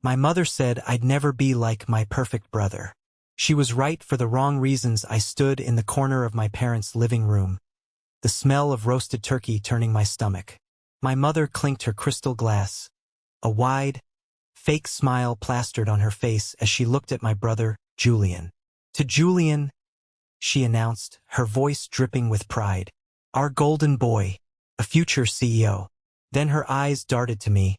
My mother said I'd never be like my perfect brother. She was right for the wrong reasons. I stood in the corner of my parents' living room, the smell of roasted turkey turning my stomach. My mother clinked her crystal glass, a wide, fake smile plastered on her face as she looked at my brother, Julian. To Julian, she announced, her voice dripping with pride. Our golden boy, a future CEO. Then her eyes darted to me,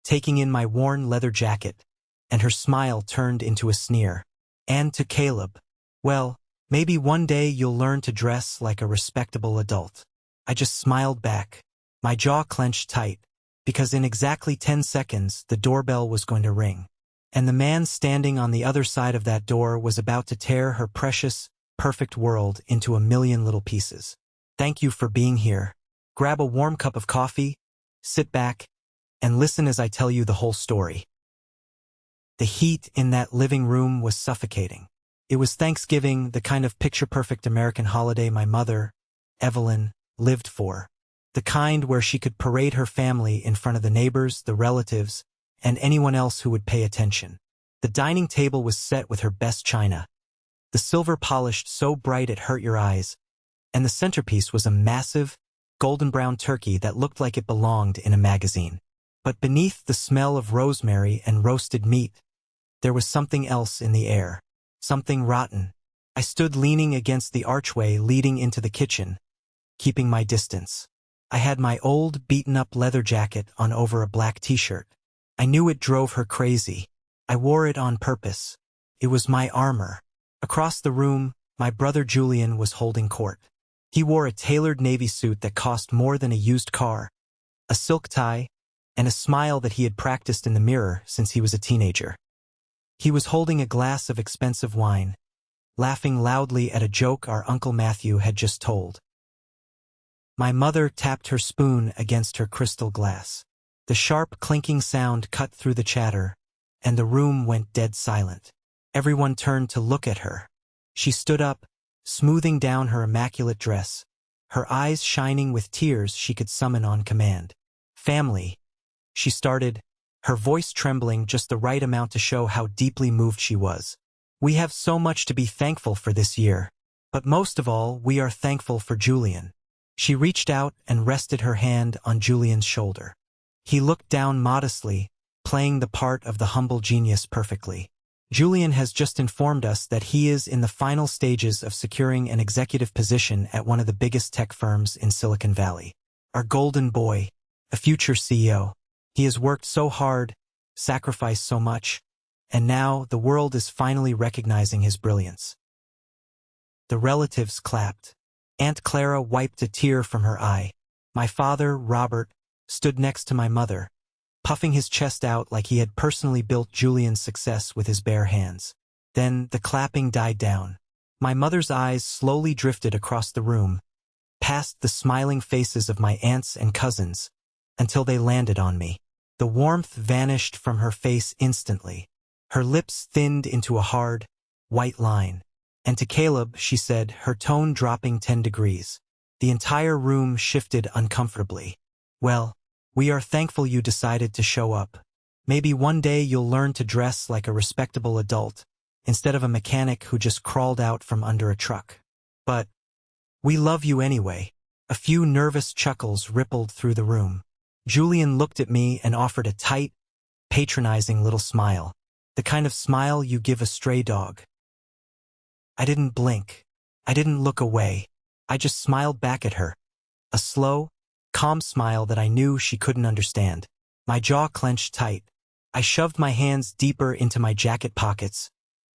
taking in my worn leather jacket, and her smile turned into a sneer. And to Caleb, well, maybe one day you'll learn to dress like a respectable adult. I just smiled back, my jaw clenched tight, because in exactly 10 seconds the doorbell was going to ring. And the man standing on the other side of that door was about to tear her precious, perfect world into a million little pieces. Thank you for being here. Grab a warm cup of coffee, sit back, and listen as I tell you the whole story. The heat in that living room was suffocating. It was Thanksgiving, the kind of picture-perfect American holiday my mother, Evelyn, lived for. The kind where she could parade her family in front of the neighbors, the relatives, and anyone else who would pay attention. The dining table was set with her best china, the silver polished so bright it hurt your eyes, and the centerpiece was a massive, golden-brown turkey that looked like it belonged in a magazine. But beneath the smell of rosemary and roasted meat, there was something else in the air, something rotten. I stood leaning against the archway leading into the kitchen, keeping my distance. I had my old, beaten-up leather jacket on over a black t-shirt. I knew it drove her crazy. I wore it on purpose. It was my armor. Across the room, my brother Julian was holding court. He wore a tailored navy suit that cost more than a used car, a silk tie, and a smile that he had practiced in the mirror since he was a teenager. He was holding a glass of expensive wine, laughing loudly at a joke our Uncle Matthew had just told. My mother tapped her spoon against her crystal glass. The sharp clinking sound cut through the chatter, and the room went dead silent. Everyone turned to look at her. She stood up, smoothing down her immaculate dress, her eyes shining with tears she could summon on command. Family, she started, her voice trembling just the right amount to show how deeply moved she was. We have so much to be thankful for this year, but most of all, we are thankful for Julian. She reached out and rested her hand on Julian's shoulder. He looked down modestly, playing the part of the humble genius perfectly. Julian has just informed us that he is in the final stages of securing an executive position at one of the biggest tech firms in Silicon Valley. Our golden boy, a future CEO. He has worked so hard, sacrificed so much, and now the world is finally recognizing his brilliance. The relatives clapped. Aunt Clara wiped a tear from her eye. My father, Robert, stood next to my mother, puffing his chest out like he had personally built Julian's success with his bare hands. Then the clapping died down. My mother's eyes slowly drifted across the room, past the smiling faces of my aunts and cousins, until they landed on me. The warmth vanished from her face instantly. Her lips thinned into a hard, white line. And to Caleb, she said, her tone dropping 10 degrees. The entire room shifted uncomfortably. Well, we are thankful you decided to show up. Maybe one day you'll learn to dress like a respectable adult, instead of a mechanic who just crawled out from under a truck. But we love you anyway. A few nervous chuckles rippled through the room. Julian looked at me and offered a tight, patronizing little smile. The kind of smile you give a stray dog. I didn't blink. I didn't look away. I just smiled back at her. A slow, calm smile that I knew she couldn't understand. My jaw clenched tight. I shoved my hands deeper into my jacket pockets,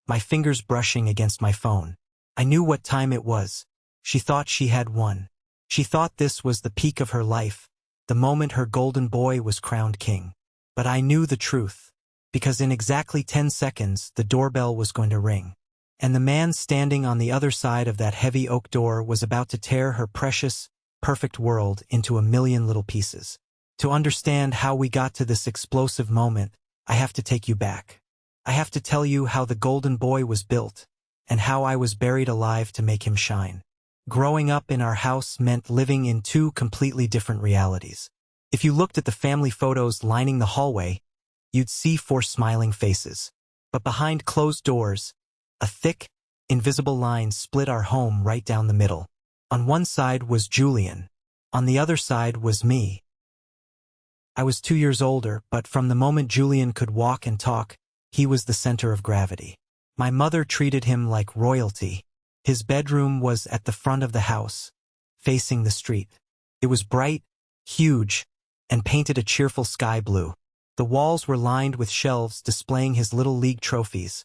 my fingers brushing against my phone. I knew what time it was. She thought she had won. She thought this was the peak of her life, the moment her golden boy was crowned king. But I knew the truth, because in exactly 10 seconds the doorbell was going to ring. And the man standing on the other side of that heavy oak door was about to tear her precious, perfect world into a million little pieces. To understand how we got to this explosive moment, I have to take you back. I have to tell you how the golden boy was built, and how I was buried alive to make him shine. Growing up in our house meant living in two completely different realities. If you looked at the family photos lining the hallway, you'd see four smiling faces. But behind closed doors, a thick, invisible line split our home right down the middle. On one side was Julian. On the other side was me. I was 2 years older, but from the moment Julian could walk and talk, he was the center of gravity. My mother treated him like royalty. His bedroom was at the front of the house, facing the street. It was bright, huge, and painted a cheerful sky blue. The walls were lined with shelves displaying his Little League trophies,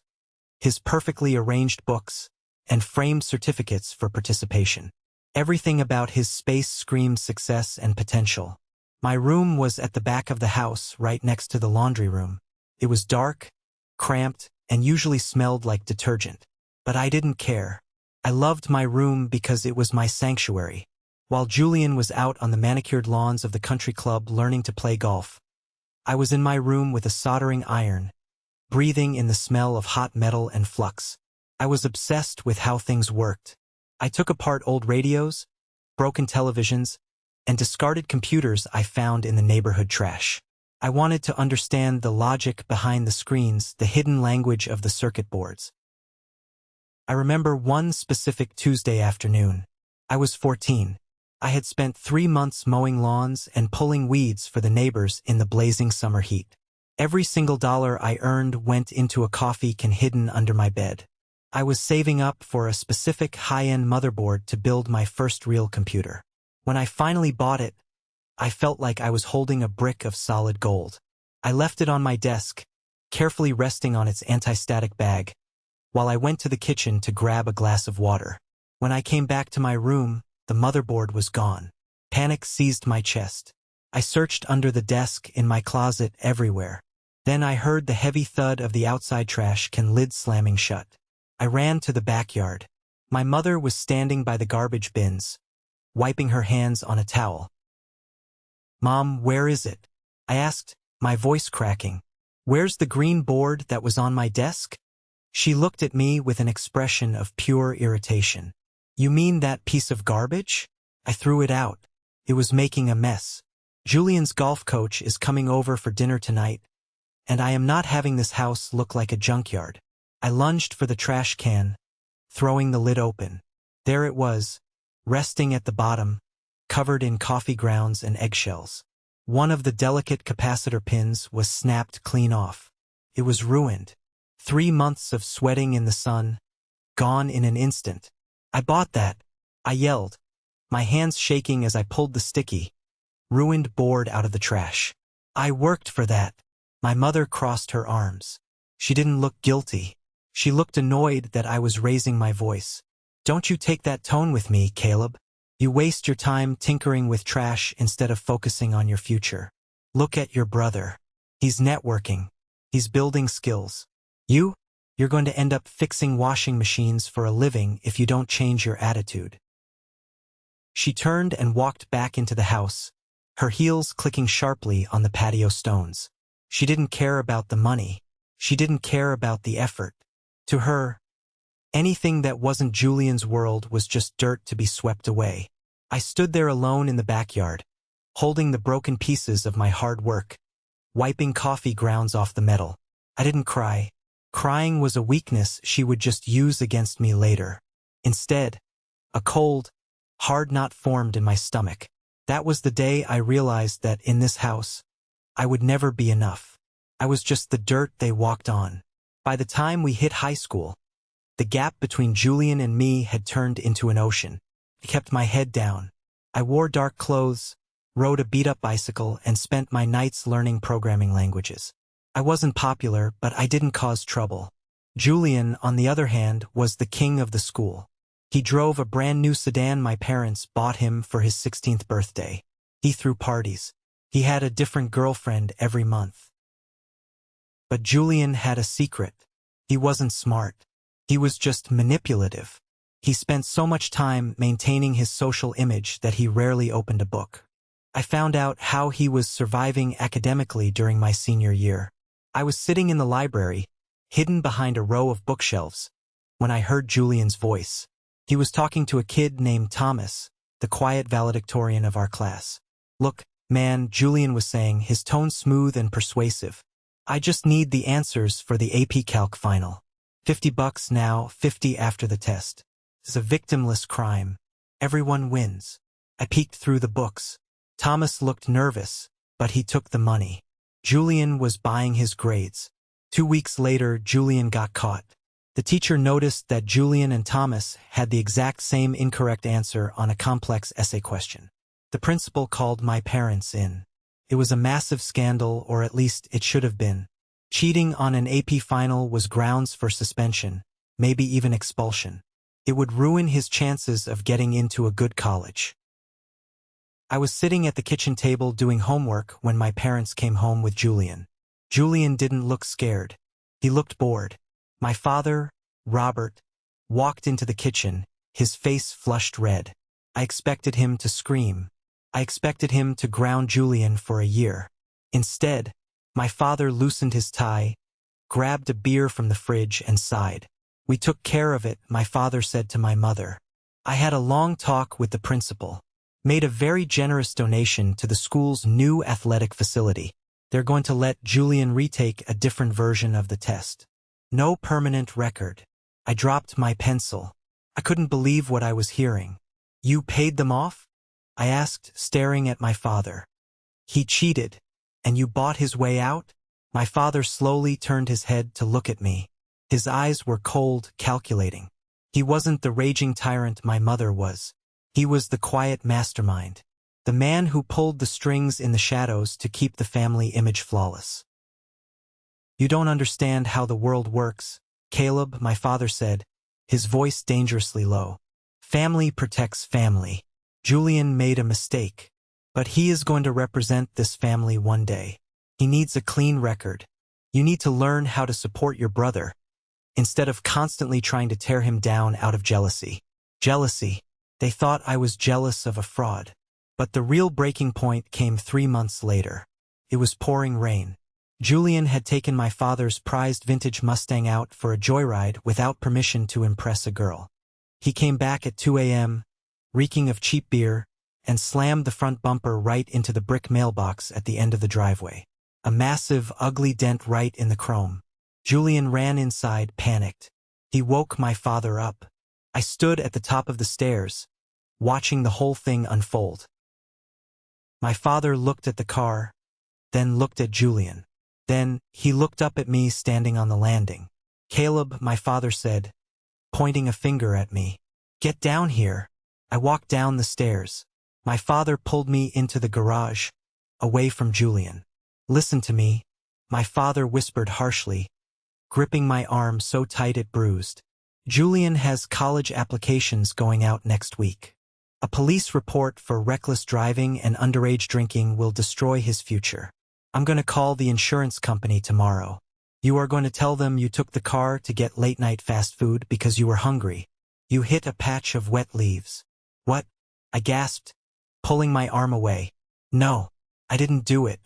his perfectly arranged books, and framed certificates for participation. Everything about his space screamed success and potential. My room was at the back of the house, right next to the laundry room. It was dark, cramped, and usually smelled like detergent. But I didn't care. I loved my room because it was my sanctuary. While Julian was out on the manicured lawns of the country club learning to play golf, I was in my room with a soldering iron, breathing in the smell of hot metal and flux. I was obsessed with how things worked. I took apart old radios, broken televisions, and discarded computers I found in the neighborhood trash. I wanted to understand the logic behind the screens, the hidden language of the circuit boards. I remember one specific Tuesday afternoon. I was 14. I had spent 3 months mowing lawns and pulling weeds for the neighbors in the blazing summer heat. Every single dollar I earned went into a coffee can hidden under my bed. I was saving up for a specific high-end motherboard to build my first real computer. When I finally bought it, I felt like I was holding a brick of solid gold. I left it on my desk, carefully resting on its anti-static bag, while I went to the kitchen to grab a glass of water. When I came back to my room, the motherboard was gone. Panic seized my chest. I searched under the desk, in my closet, everywhere. Then I heard the heavy thud of the outside trash can lid slamming shut. I ran to the backyard. My mother was standing by the garbage bins, wiping her hands on a towel. "Mom, where is it?" I asked, my voice cracking. "Where's the green board that was on my desk?" She looked at me with an expression of pure irritation. "You mean that piece of garbage?" I threw it out. It was making a mess. "Julian's golf coach is coming over for dinner tonight, and I am not having this house look like a junkyard." I lunged for the trash can, throwing the lid open. There it was, resting at the bottom, covered in coffee grounds and eggshells. One of the delicate capacitor pins was snapped clean off. It was ruined. 3 months of sweating in the sun, gone in an instant. "I bought that," I yelled, my hands shaking as I pulled the sticky, ruined board out of the trash. "I worked for that." My mother crossed her arms. She didn't look guilty. She looked annoyed that I was raising my voice. "Don't you take that tone with me, Caleb. You waste your time tinkering with trash instead of focusing on your future. Look at your brother. He's networking. He's building skills. You're going to end up fixing washing machines for a living if you don't change your attitude." She turned and walked back into the house, her heels clicking sharply on the patio stones. She didn't care about the money. She didn't care about the effort. To her, anything that wasn't Julian's world was just dirt to be swept away. I stood there alone in the backyard, holding the broken pieces of my hard work, wiping coffee grounds off the metal. I didn't cry. Crying was a weakness she would just use against me later. Instead, a cold, hard knot formed in my stomach. That was the day I realized that in this house, I would never be enough. I was just the dirt they walked on. By the time we hit high school, the gap between Julian and me had turned into an ocean. I kept my head down. I wore dark clothes, rode a beat-up bicycle, and spent my nights learning programming languages. I wasn't popular, but I didn't cause trouble. Julian, on the other hand, was the king of the school. He drove a brand new sedan my parents bought him for his 16th birthday. He threw parties. He had a different girlfriend every month. But Julian had a secret. He wasn't smart. He was just manipulative. He spent so much time maintaining his social image that he rarely opened a book. I found out how he was surviving academically during my senior year. I was sitting in the library, hidden behind a row of bookshelves, when I heard Julian's voice. He was talking to a kid named Thomas, the quiet valedictorian of our class. "Look, man," Julian was saying, his tone smooth and persuasive. I just need the answers for the AP Calc final. $50 now, 50 after the test. It's a victimless crime. Everyone wins. I peeked through the books. Thomas looked nervous, but he took the money. Julian was buying his grades. 2 weeks later, Julian got caught. The teacher noticed that Julian and Thomas had the exact same incorrect answer on a complex essay question. The principal called my parents in. It was a massive scandal, or at least it should have been. Cheating on an AP final was grounds for suspension, maybe even expulsion. It would ruin his chances of getting into a good college. I was sitting at the kitchen table doing homework when my parents came home with Julian. Julian didn't look scared. He looked bored. My father, Robert, walked into the kitchen, his face flushed red. I expected him to scream. I expected him to ground Julian for a year. Instead, my father loosened his tie, grabbed a beer from the fridge and sighed. "We took care of it," my father said to my mother. I had a long talk with the principal. Made a very generous donation to the school's new athletic facility. They're going to let Julian retake a different version of the test. No permanent record. I dropped my pencil. I couldn't believe what I was hearing. "You paid them off?" I asked, staring at my father. "He cheated, and you bought his way out?" My father slowly turned his head to look at me. His eyes were cold, calculating. He wasn't the raging tyrant my mother was. He was the quiet mastermind. The man who pulled the strings in the shadows to keep the family image flawless. "You don't understand how the world works, Caleb," my father said, his voice dangerously low. "Family protects family. Julian made a mistake, but he is going to represent this family one day. He needs a clean record. You need to learn how to support your brother, instead of constantly trying to tear him down out of jealousy." Jealousy. They thought I was jealous of a fraud. But the real breaking point came 3 months later. It was pouring rain. Julian had taken my father's prized vintage Mustang out for a joyride without permission to impress a girl. He came back at 2 a.m., reeking of cheap beer, and slammed the front bumper right into the brick mailbox at the end of the driveway. A massive, ugly dent right in the chrome. Julian ran inside, panicked. He woke my father up. I stood at the top of the stairs, watching the whole thing unfold. My father looked at the car, then looked at Julian. Then, he looked up at me standing on the landing. "Caleb," my father said, pointing a finger at me. "Get down here." I walked down the stairs. My father pulled me into the garage, away from Julian. "Listen to me," my father whispered harshly, gripping my arm so tight it bruised. "Julian has college applications going out next week. A police report for reckless driving and underage drinking will destroy his future. I'm going to call the insurance company tomorrow. You are going to tell them you took the car to get late-night fast food because you were hungry. You hit a patch of wet leaves." "What?" I gasped, pulling my arm away. "No, I didn't do it.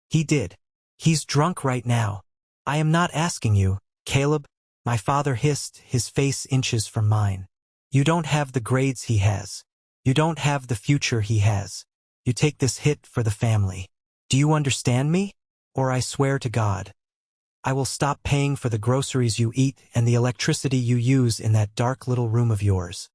He did. He's drunk right now." "I am not asking you, Caleb," my father hissed, his face inches from mine. "You don't have the grades he has. You don't have the future he has. You take this hit for the family. Do you understand me? Or I swear to God, I will stop paying for the groceries you eat and the electricity you use in that dark little room of yours."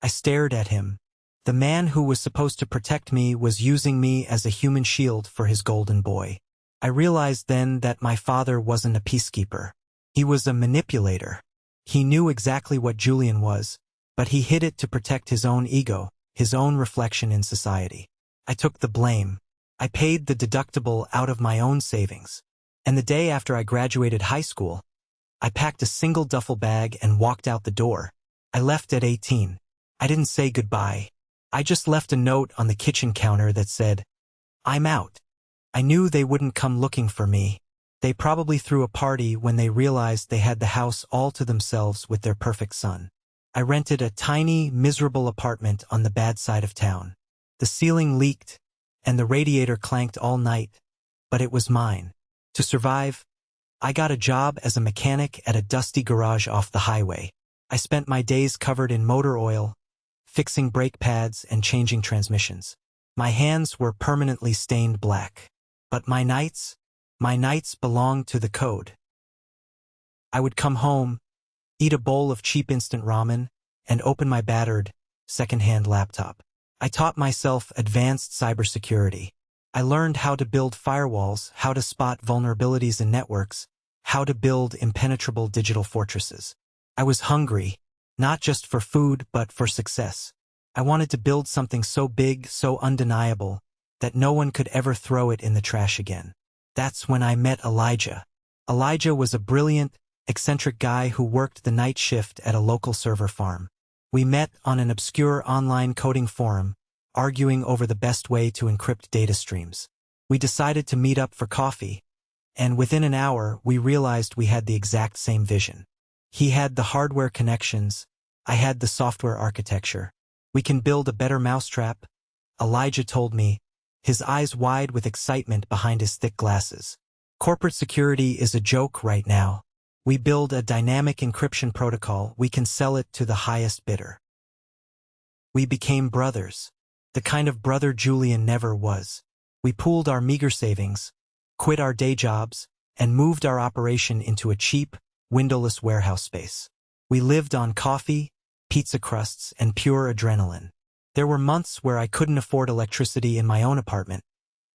I stared at him. The man who was supposed to protect me was using me as a human shield for his golden boy. I realized then that my father wasn't a peacekeeper. He was a manipulator. He knew exactly what Julian was, but he hid it to protect his own ego, his own reflection in society. I took the blame. I paid the deductible out of my own savings. And the day after I graduated high school, I packed a single duffel bag and walked out the door. I left at 18. I didn't say goodbye. I just left a note on the kitchen counter that said, "I'm out." I knew they wouldn't come looking for me. They probably threw a party when they realized they had the house all to themselves with their perfect son. I rented a tiny, miserable apartment on the bad side of town. The ceiling leaked, and the radiator clanked all night, but it was mine. To survive, I got a job as a mechanic at a dusty garage off the highway. I spent my days covered in motor oil, fixing brake pads and changing transmissions. My hands were permanently stained black. But my nights, My nights belonged to the code. I would come home, eat a bowl of cheap instant ramen, and open my battered, second-hand laptop. I taught myself advanced cybersecurity. I learned how to build firewalls, how to spot vulnerabilities in networks, how to build impenetrable digital fortresses. I was hungry, not just for food, but for success. I wanted to build something so big, so undeniable, that no one could ever throw it in the trash again. That's when I met Elijah. Elijah was a brilliant, eccentric guy who worked the night shift at a local server farm. We met on an obscure online coding forum, arguing over the best way to encrypt data streams. We decided to meet up for coffee, and within an hour we realized we had the exact same vision. He had the hardware connections, I had the software architecture. We can build a better mousetrap, Elijah told me, his eyes wide with excitement behind his thick glasses. Corporate security is a joke right now. We build a dynamic encryption protocol, we can sell it to the highest bidder. We became brothers. The kind of brother Julian never was. We pooled our meager savings, quit our day jobs, and moved our operation into a cheap, windowless warehouse space. We lived on coffee, pizza crusts, and pure adrenaline. There were months where I couldn't afford electricity in my own apartment,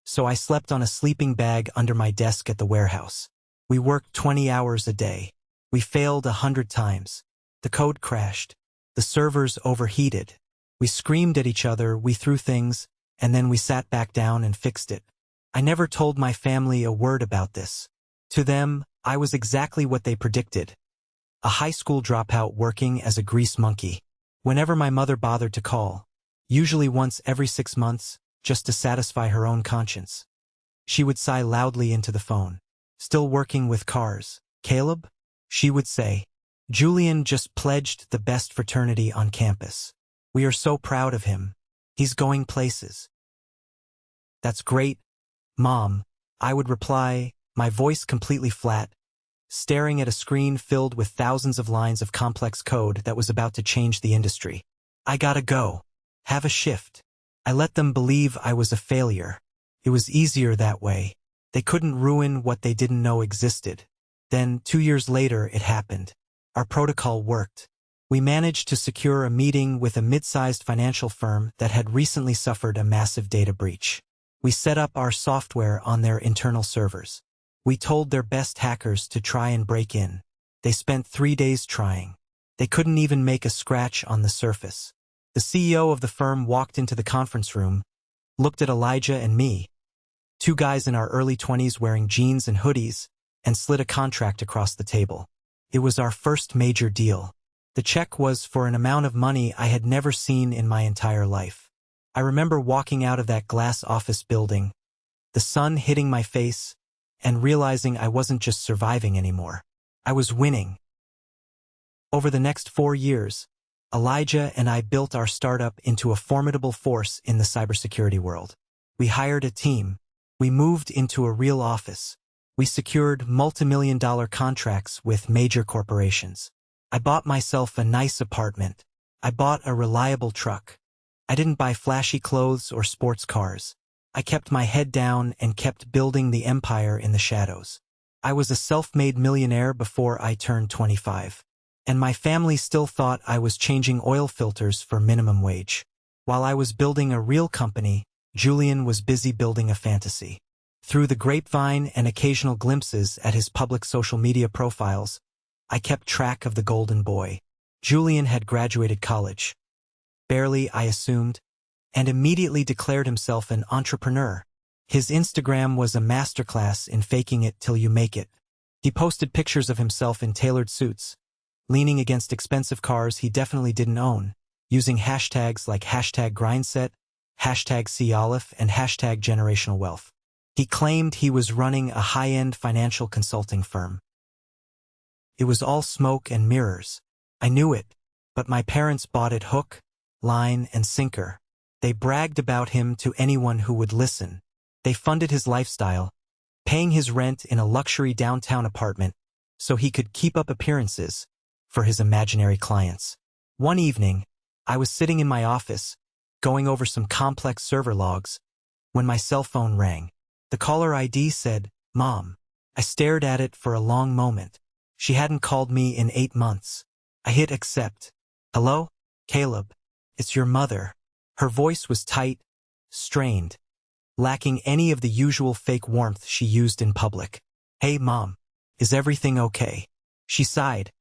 so I slept on a sleeping bag under my desk at the warehouse. We worked 20 hours a day. We failed 100 times. The code crashed. The servers overheated. We screamed at each other, we threw things, and then we sat back down and fixed it. I never told my family a word about this. To them, I was exactly what they predicted. A high school dropout working as a grease monkey. Whenever my mother bothered to call, usually once every 6 months, just to satisfy her own conscience, she would sigh loudly into the phone. Still working with cars, Caleb? She would say. Julian just pledged the best fraternity on campus. We are so proud of him. He's going places. That's great, Mom, I would reply, my voice completely flat, staring at a screen filled with thousands of lines of complex code that was about to change the industry. I gotta go. Have a shift. I let them believe I was a failure. It was easier that way. They couldn't ruin what they didn't know existed. Then, 2 years later, it happened. Our protocol worked. We managed to secure a meeting with a mid-sized financial firm that had recently suffered a massive data breach. We set up our software on their internal servers. We told their best hackers to try and break in. They spent 3 days trying. They couldn't even make a scratch on the surface. The CEO of the firm walked into the conference room, looked at Elijah and me, 2 guys in our early 20s wearing jeans and hoodies, and slid a contract across the table. It was our first major deal. The check was for an amount of money I had never seen in my entire life. I remember walking out of that glass office building, the sun hitting my face, and realizing I wasn't just surviving anymore. I was winning. Over the next 4 years, Elijah and I built our startup into a formidable force in the cybersecurity world. We hired a team. We moved into a real office. We secured multi-million-dollar contracts with major corporations. I bought myself a nice apartment. I bought a reliable truck. I didn't buy flashy clothes or sports cars. I kept my head down and kept building the empire in the shadows. I was a self-made millionaire before I turned 25. And my family still thought I was changing oil filters for minimum wage. While I was building a real company, Julian was busy building a fantasy. Through the grapevine and occasional glimpses at his public social media profiles, I kept track of the golden boy. Julian had graduated college. Barely, I assumed, and immediately declared himself an entrepreneur. His Instagram was a masterclass in faking it till you make it. He posted pictures of himself in tailored suits, leaning against expensive cars he definitely didn't own, using hashtags like #grindset, #COLIF, and #generational wealth. He claimed he was running a high-end financial consulting firm. It was all smoke and mirrors. I knew it, but my parents bought it hook, line, and sinker. They bragged about him to anyone who would listen. They funded his lifestyle, paying his rent in a luxury downtown apartment so he could keep up appearances for his imaginary clients. One evening, I was sitting in my office, going over some complex server logs, when my cell phone rang. The caller ID said, "Mom." I stared at it for a long moment. She hadn't called me in 8 months. I hit accept. Hello? Caleb. It's your mother. Her voice was tight, strained, lacking any of the usual fake warmth she used in public. Hey, Mom. Is everything okay? She sighed.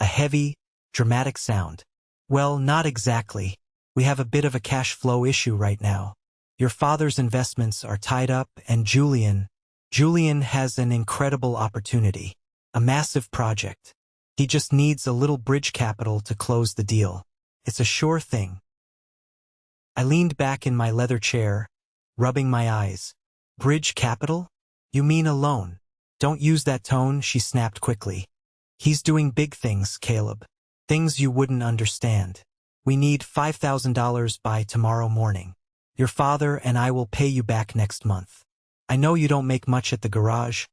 A heavy, dramatic sound. Well, not exactly. We have a bit of a cash flow issue right now. Your father's investments are tied up and Julian has an incredible opportunity. A massive project. He just needs a little bridge capital to close the deal. It's a sure thing. I leaned back in my leather chair, rubbing my eyes. Bridge capital? You mean a loan? Don't use that tone, she snapped quickly. He's doing big things, Caleb. Things you wouldn't understand. We need $5,000 by tomorrow morning. Your father and I will pay you back next month. I know you don't make much at the garage,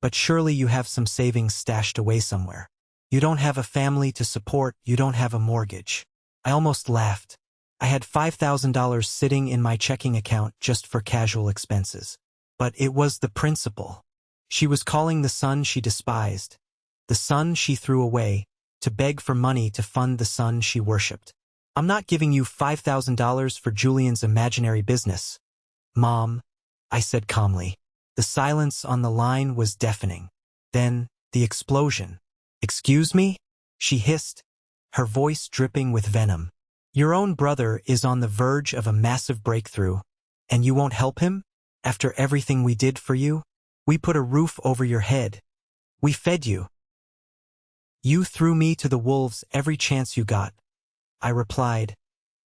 but surely you have some savings stashed away somewhere. You don't have a family to support, you don't have a mortgage. I almost laughed. I had $5,000 sitting in my checking account just for casual expenses. But it was the principle. She was calling the son she despised, the son she threw away, to beg for money to fund the son she worshipped. I'm not giving you $5,000 for Julian's imaginary business, Mom, I said calmly. The silence on the line was deafening. Then, the explosion. Excuse me? She hissed, her voice dripping with venom. Your own brother is on the verge of a massive breakthrough, and you won't help him? After everything we did for you? We put a roof over your head. We fed you. You threw me to the wolves every chance you got, I replied,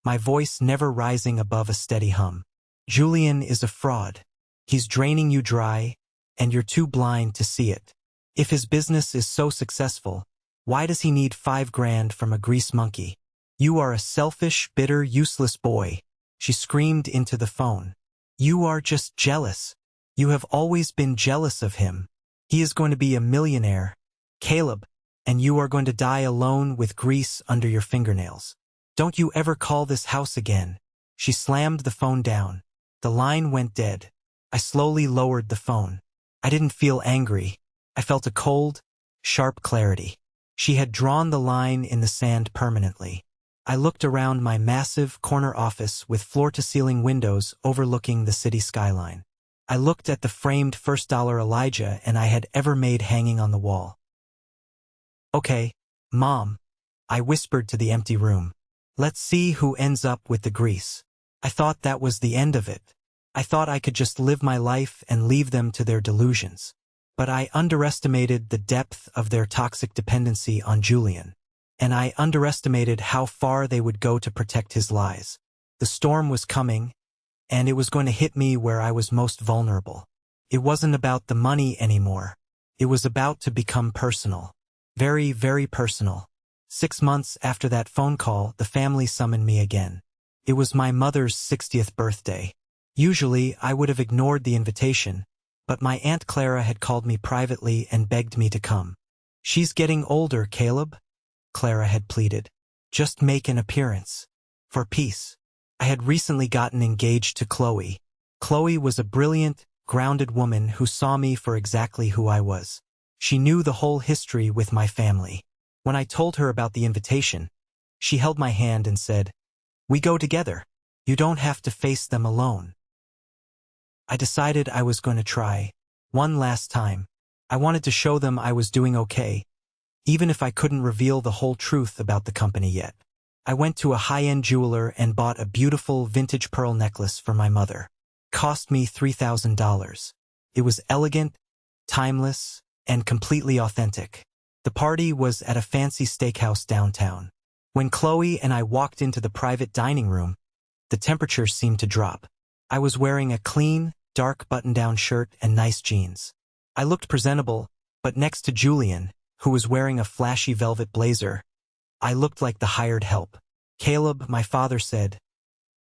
my voice never rising above a steady hum. Julian is a fraud. He's draining you dry, and you're too blind to see it. If his business is so successful, why does he need $5,000 from a grease monkey? You are a selfish, bitter, useless boy, she screamed into the phone. You are just jealous. You have always been jealous of him. He is going to be a millionaire, Caleb, and you are going to die alone with grease under your fingernails. Don't you ever call this house again. She slammed the phone down. The line went dead. I slowly lowered the phone. I didn't feel angry. I felt a cold, sharp clarity. She had drawn the line in the sand permanently. I looked around my massive corner office with floor-to-ceiling windows overlooking the city skyline. I looked at the framed $1 Elijah and I had ever made hanging on the wall. Okay, Mom, I whispered to the empty room. Let's see who ends up with the grease. I thought that was the end of it. I thought I could just live my life and leave them to their delusions. But I underestimated the depth of their toxic dependency on Julian. And I underestimated how far they would go to protect his lies. The storm was coming, and it was going to hit me where I was most vulnerable. It wasn't about the money anymore. It was about to become personal. Very, very personal. 6 months after that phone call, the family summoned me again. It was my mother's 60th birthday. Usually, I would have ignored the invitation, but my Aunt Clara had called me privately and begged me to come. She's getting older, Caleb, Clara had pleaded. Just make an appearance. For peace. I had recently gotten engaged to Chloe. Chloe was a brilliant, grounded woman who saw me for exactly who I was. She knew the whole history with my family. When I told her about the invitation, she held my hand and said, "We go together. You don't have to face them alone." I decided I was going to try. One last time. I wanted to show them I was doing okay, even if I couldn't reveal the whole truth about the company yet. I went to a high-end jeweler and bought a beautiful vintage pearl necklace for my mother. Cost me $3,000. It was elegant, timeless, and completely authentic. The party was at a fancy steakhouse downtown. When Chloe and I walked into the private dining room, the temperature seemed to drop. I was wearing a clean, dark button-down shirt and nice jeans. I looked presentable, but next to Julian, who was wearing a flashy velvet blazer, I looked like the hired help. "Caleb," my father said,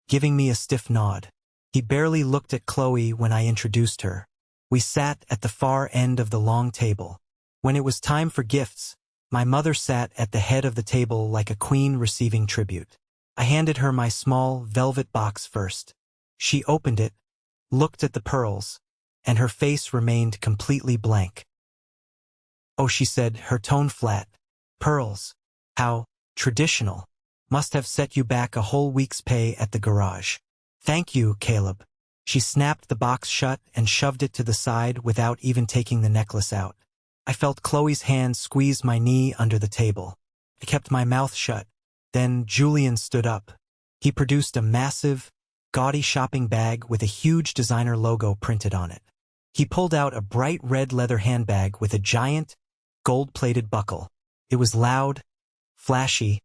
giving me a stiff nod. He barely looked at Chloe when I introduced her. We sat at the far end of the long table. When it was time for gifts, my mother sat at the head of the table like a queen receiving tribute. I handed her my small, velvet box first. She opened it, looked at the pearls, and her face remained completely blank. Oh, she said, her tone flat. Pearls. How traditional. Must have set you back a whole week's pay at the garage. Thank you, Caleb. She snapped the box shut and shoved it to the side without even taking the necklace out. I felt Chloe's hand squeeze my knee under the table. I kept my mouth shut. Then Julian stood up. He produced a massive, gaudy shopping bag with a huge designer logo printed on it. He pulled out a bright red leather handbag with a giant, gold-plated buckle. It was loud, flashy,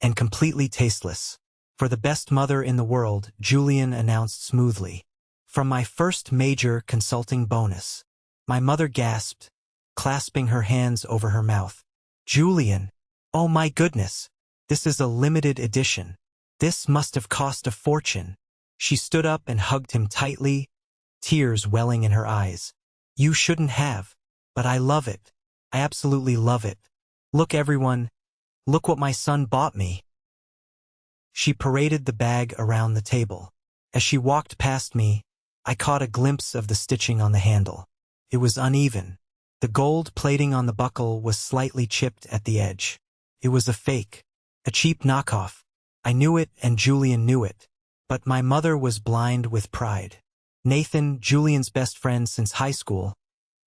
and completely tasteless. For the best mother in the world, Julian announced smoothly. From my first major consulting bonus. My mother gasped, clasping her hands over her mouth. Julian, oh my goodness, this is a limited edition. This must have cost a fortune. She stood up and hugged him tightly, tears welling in her eyes. You shouldn't have, but I love it. I absolutely love it. Look, everyone, look what my son bought me. She paraded the bag around the table. As she walked past me, I caught a glimpse of the stitching on the handle. It was uneven. The gold plating on the buckle was slightly chipped at the edge. It was a fake, a cheap knockoff. I knew it and Julian knew it. But my mother was blind with pride. Nathan, Julian's best friend since high school,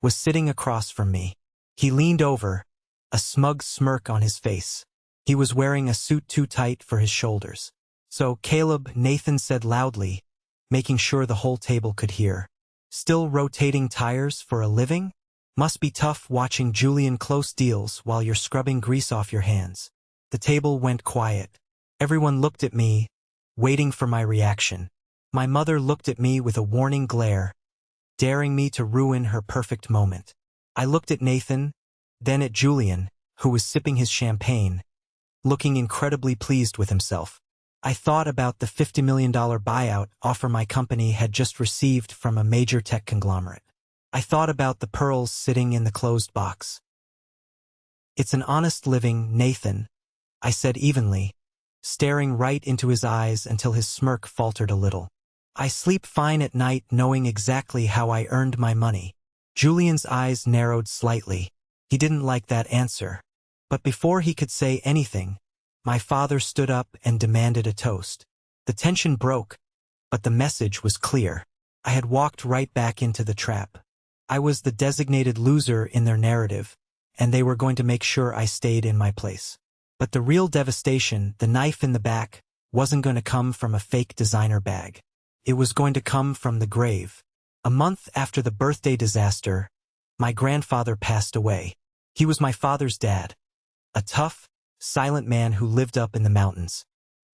was sitting across from me. He leaned over, a smug smirk on his face. He was wearing a suit too tight for his shoulders. So, Caleb, Nathan said loudly, making sure the whole table could hear. Still rotating tires for a living? Must be tough watching Julian close deals while you're scrubbing grease off your hands. The table went quiet. Everyone looked at me, waiting for my reaction. My mother looked at me with a warning glare, daring me to ruin her perfect moment. I looked at Nathan, then at Julian, who was sipping his champagne, looking incredibly pleased with himself. I thought about the $50 million buyout offer my company had just received from a major tech conglomerate. I thought about the pearls sitting in the closed box. It's an honest living, Nathan, I said evenly, staring right into his eyes until his smirk faltered a little. I sleep fine at night knowing exactly how I earned my money. Julian's eyes narrowed slightly. He didn't like that answer. But before he could say anything, my father stood up and demanded a toast. The tension broke, but the message was clear. I had walked right back into the trap. I was the designated loser in their narrative, and they were going to make sure I stayed in my place. But the real devastation, the knife in the back, wasn't going to come from a fake designer bag. It was going to come from the grave. A month after the birthday disaster, my grandfather passed away. He was my father's dad, a tough, silent man who lived up in the mountains.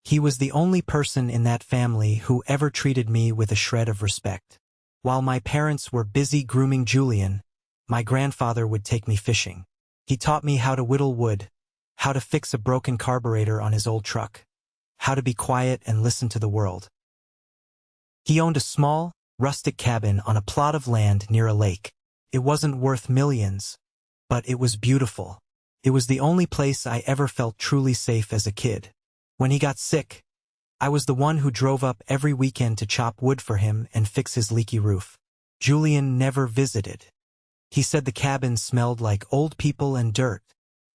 He was the only person in that family who ever treated me with a shred of respect. While my parents were busy grooming Julian, my grandfather would take me fishing. He taught me how to whittle wood, how to fix a broken carburetor on his old truck, how to be quiet and listen to the world. He owned a small, rustic cabin on a plot of land near a lake. It wasn't worth millions, but it was beautiful. It was the only place I ever felt truly safe as a kid. When he got sick, I was the one who drove up every weekend to chop wood for him and fix his leaky roof. Julian never visited. He said the cabin smelled like old people and dirt.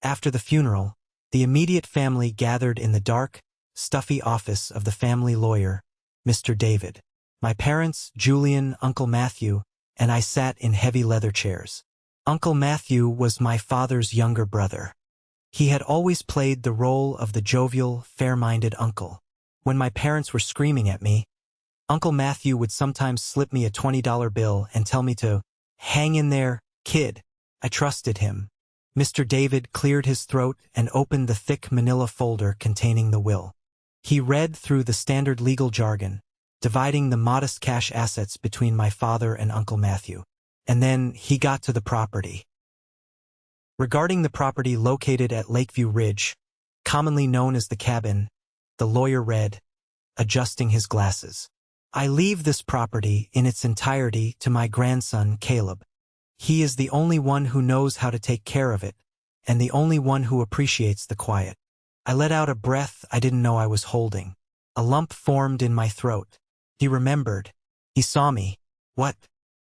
After the funeral, the immediate family gathered in the dark, stuffy office of the family lawyer, Mr. David. My parents, Julian, Uncle Matthew, and I sat in heavy leather chairs. Uncle Matthew was my father's younger brother. He had always played the role of the jovial, fair-minded uncle. When my parents were screaming at me, Uncle Matthew would sometimes slip me a $20 bill and tell me to, "Hang in there, kid." I trusted him. Mr. David cleared his throat and opened the thick manila folder containing the will. He read through the standard legal jargon, dividing the modest cash assets between my father and Uncle Matthew. And then he got to the property. Regarding the property located at Lakeview Ridge, commonly known as the cabin, the lawyer read, adjusting his glasses. I leave this property in its entirety to my grandson, Caleb. He is the only one who knows how to take care of it, and the only one who appreciates the quiet. I let out a breath I didn't know I was holding. A lump formed in my throat. He remembered. He saw me. What?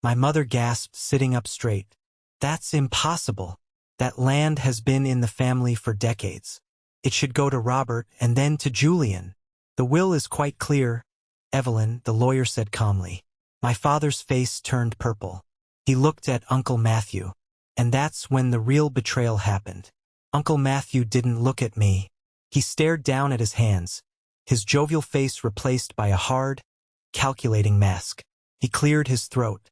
My mother gasped, sitting up straight. That's impossible. That land has been in the family for decades. It should go to Robert and then to Julian. The will is quite clear, Evelyn, the lawyer said calmly. My father's face turned purple. He looked at Uncle Matthew. And that's when the real betrayal happened. Uncle Matthew didn't look at me. He stared down at his hands, his jovial face replaced by a hard, calculating mask. He cleared his throat.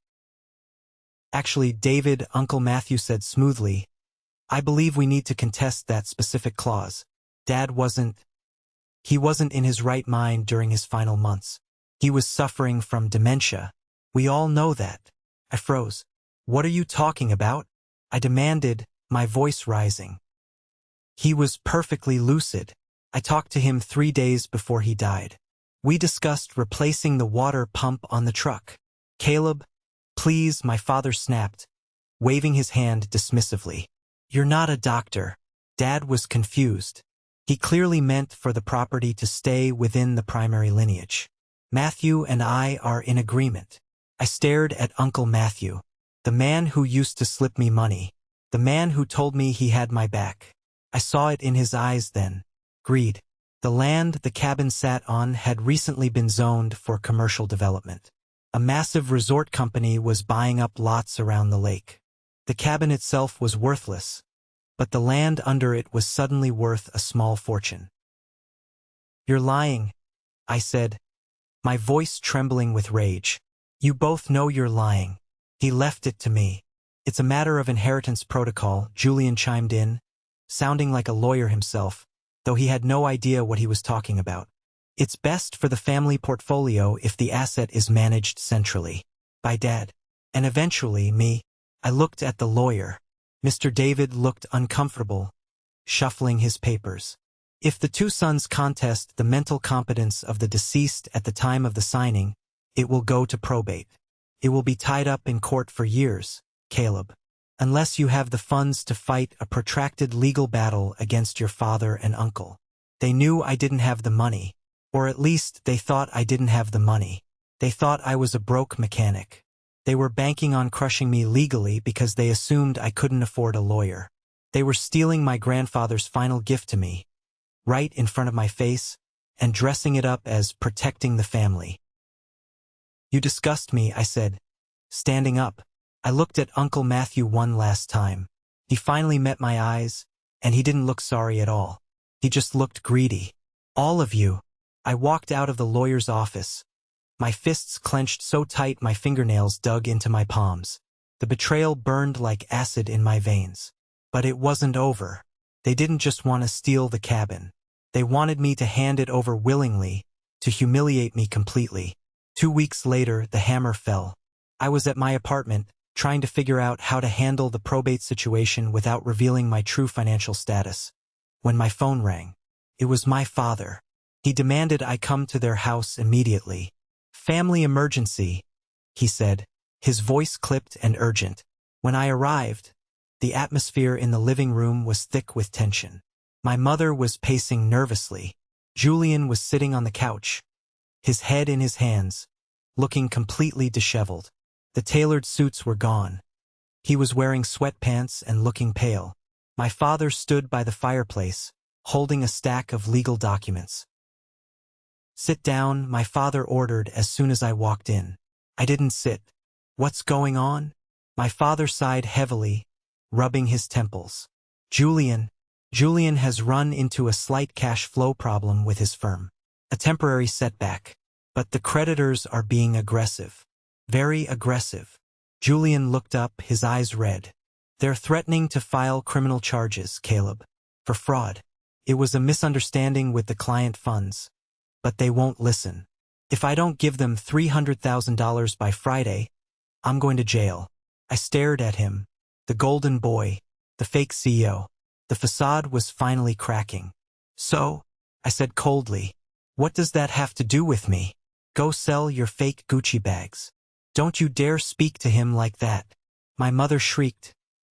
Actually, David, Uncle Matthew said smoothly, I believe we need to contest that specific clause. Dad wasn't in his right mind during his final months. He was suffering from dementia. We all know that. I froze. What are you talking about? I demanded, my voice rising. He was perfectly lucid. I talked to him 3 days before he died. We discussed replacing the water pump on the truck. Caleb, please, my father snapped, waving his hand dismissively. You're not a doctor. Dad was confused. He clearly meant for the property to stay within the primary lineage. Matthew and I are in agreement. I stared at Uncle Matthew, the man who used to slip me money, the man who told me he had my back. I saw it in his eyes then. Greed. The land the cabin sat on had recently been zoned for commercial development. A massive resort company was buying up lots around the lake. The cabin itself was worthless, but the land under it was suddenly worth a small fortune. You're lying, I said, my voice trembling with rage. You both know you're lying. He left it to me. It's a matter of inheritance protocol, Julian chimed in, sounding like a lawyer himself, though he had no idea what he was talking about. It's best for the family portfolio if the asset is managed centrally, by Dad, and eventually me. I looked at the lawyer. Mr. David looked uncomfortable, shuffling his papers. If the two sons contest the mental competence of the deceased at the time of the signing, it will go to probate. It will be tied up in court for years, Caleb, unless you have the funds to fight a protracted legal battle against your father and uncle. They knew I didn't have the money, or at least they thought I didn't have the money. They thought I was a broke mechanic. They were banking on crushing me legally because they assumed I couldn't afford a lawyer. They were stealing my grandfather's final gift to me, right in front of my face, and dressing it up as protecting the family. You disgust me, I said, standing up. I looked at Uncle Matthew one last time. He finally met my eyes, and he didn't look sorry at all. He just looked greedy. All of you. I walked out of the lawyer's office. My fists clenched so tight my fingernails dug into my palms. The betrayal burned like acid in my veins. But it wasn't over. They didn't just want to steal the cabin. They wanted me to hand it over willingly, to humiliate me completely. 2 weeks later, the hammer fell. I was at my apartment, trying to figure out how to handle the probate situation without revealing my true financial status. When my phone rang, it was my father. He demanded I come to their house immediately. Family emergency, he said, his voice clipped and urgent. When I arrived, the atmosphere in the living room was thick with tension. My mother was pacing nervously. Julian was sitting on the couch, his head in his hands, looking completely disheveled. The tailored suits were gone. He was wearing sweatpants and looking pale. My father stood by the fireplace, holding a stack of legal documents. Sit down, my father ordered as soon as I walked in. I didn't sit. What's going on? My father sighed heavily, rubbing his temples. Julian has run into a slight cash flow problem with his firm. A temporary setback. But the creditors are being aggressive. Very aggressive. Julian looked up, his eyes red. They're threatening to file criminal charges, Caleb, for fraud. It was a misunderstanding with the client funds. But they won't listen. If I don't give them $300,000 by Friday, I'm going to jail. I stared at him, the golden boy, the fake CEO. The facade was finally cracking. So, I said coldly, what does that have to do with me? Go sell your fake Gucci bags. Don't you dare speak to him like that. My mother shrieked,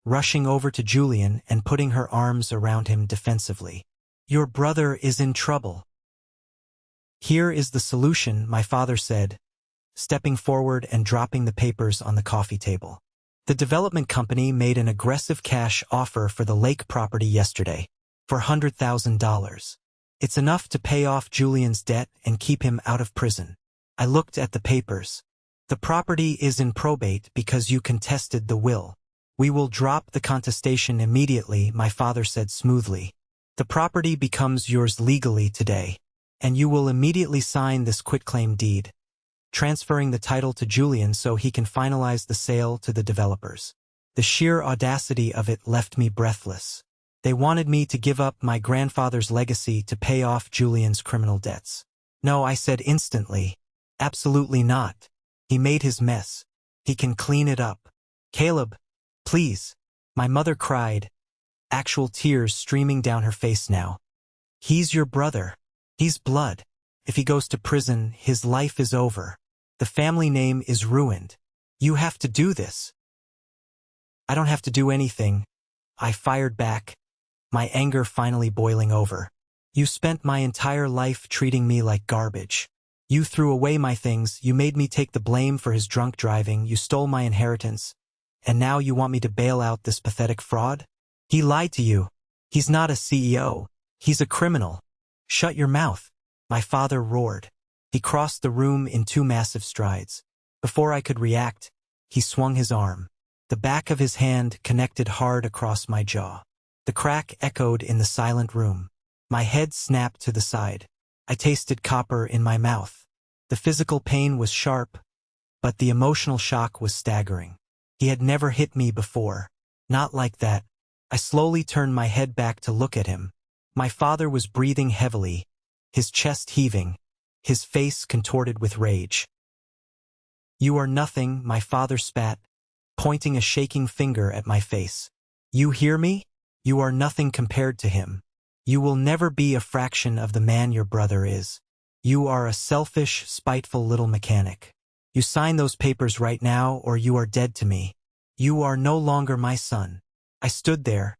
rushing over to Julian and putting her arms around him defensively. Your brother is in trouble. Here is the solution, my father said, stepping forward and dropping the papers on the coffee table. The development company made an aggressive cash offer for the lake property yesterday, for $100,000. It's enough to pay off Julian's debt and keep him out of prison. I looked at the papers. The property is in probate because you contested the will. We will drop the contestation immediately, my father said smoothly. The property becomes yours legally today, and you will immediately sign this quitclaim deed, transferring the title to Julian so he can finalize the sale to the developers. The sheer audacity of it left me breathless. They wanted me to give up my grandfather's legacy to pay off Julian's criminal debts. No, I said instantly. Absolutely not. He made his mess. He can clean it up. Caleb, please. My mother cried, actual tears streaming down her face now. He's your brother. He's blood. If he goes to prison, his life is over. The family name is ruined. You have to do this. I don't have to do anything, I fired back, my anger finally boiling over. You spent my entire life treating me like garbage. You threw away my things, you made me take the blame for his drunk driving, you stole my inheritance, and now you want me to bail out this pathetic fraud? He lied to you. He's not a CEO. He's a criminal. Shut your mouth, my father roared. He crossed the room in 2 massive strides. Before I could react, he swung his arm. The back of his hand connected hard across my jaw. The crack echoed in the silent room. My head snapped to the side. I tasted copper in my mouth. The physical pain was sharp, but the emotional shock was staggering. He had never hit me before. Not like that. I slowly turned my head back to look at him. My father was breathing heavily, his chest heaving, his face contorted with rage. You are nothing, my father spat, pointing a shaking finger at my face. You hear me? You are nothing compared to him. You will never be a fraction of the man your brother is. You are a selfish, spiteful little mechanic. You sign those papers right now or you are dead to me. You are no longer my son. I stood there,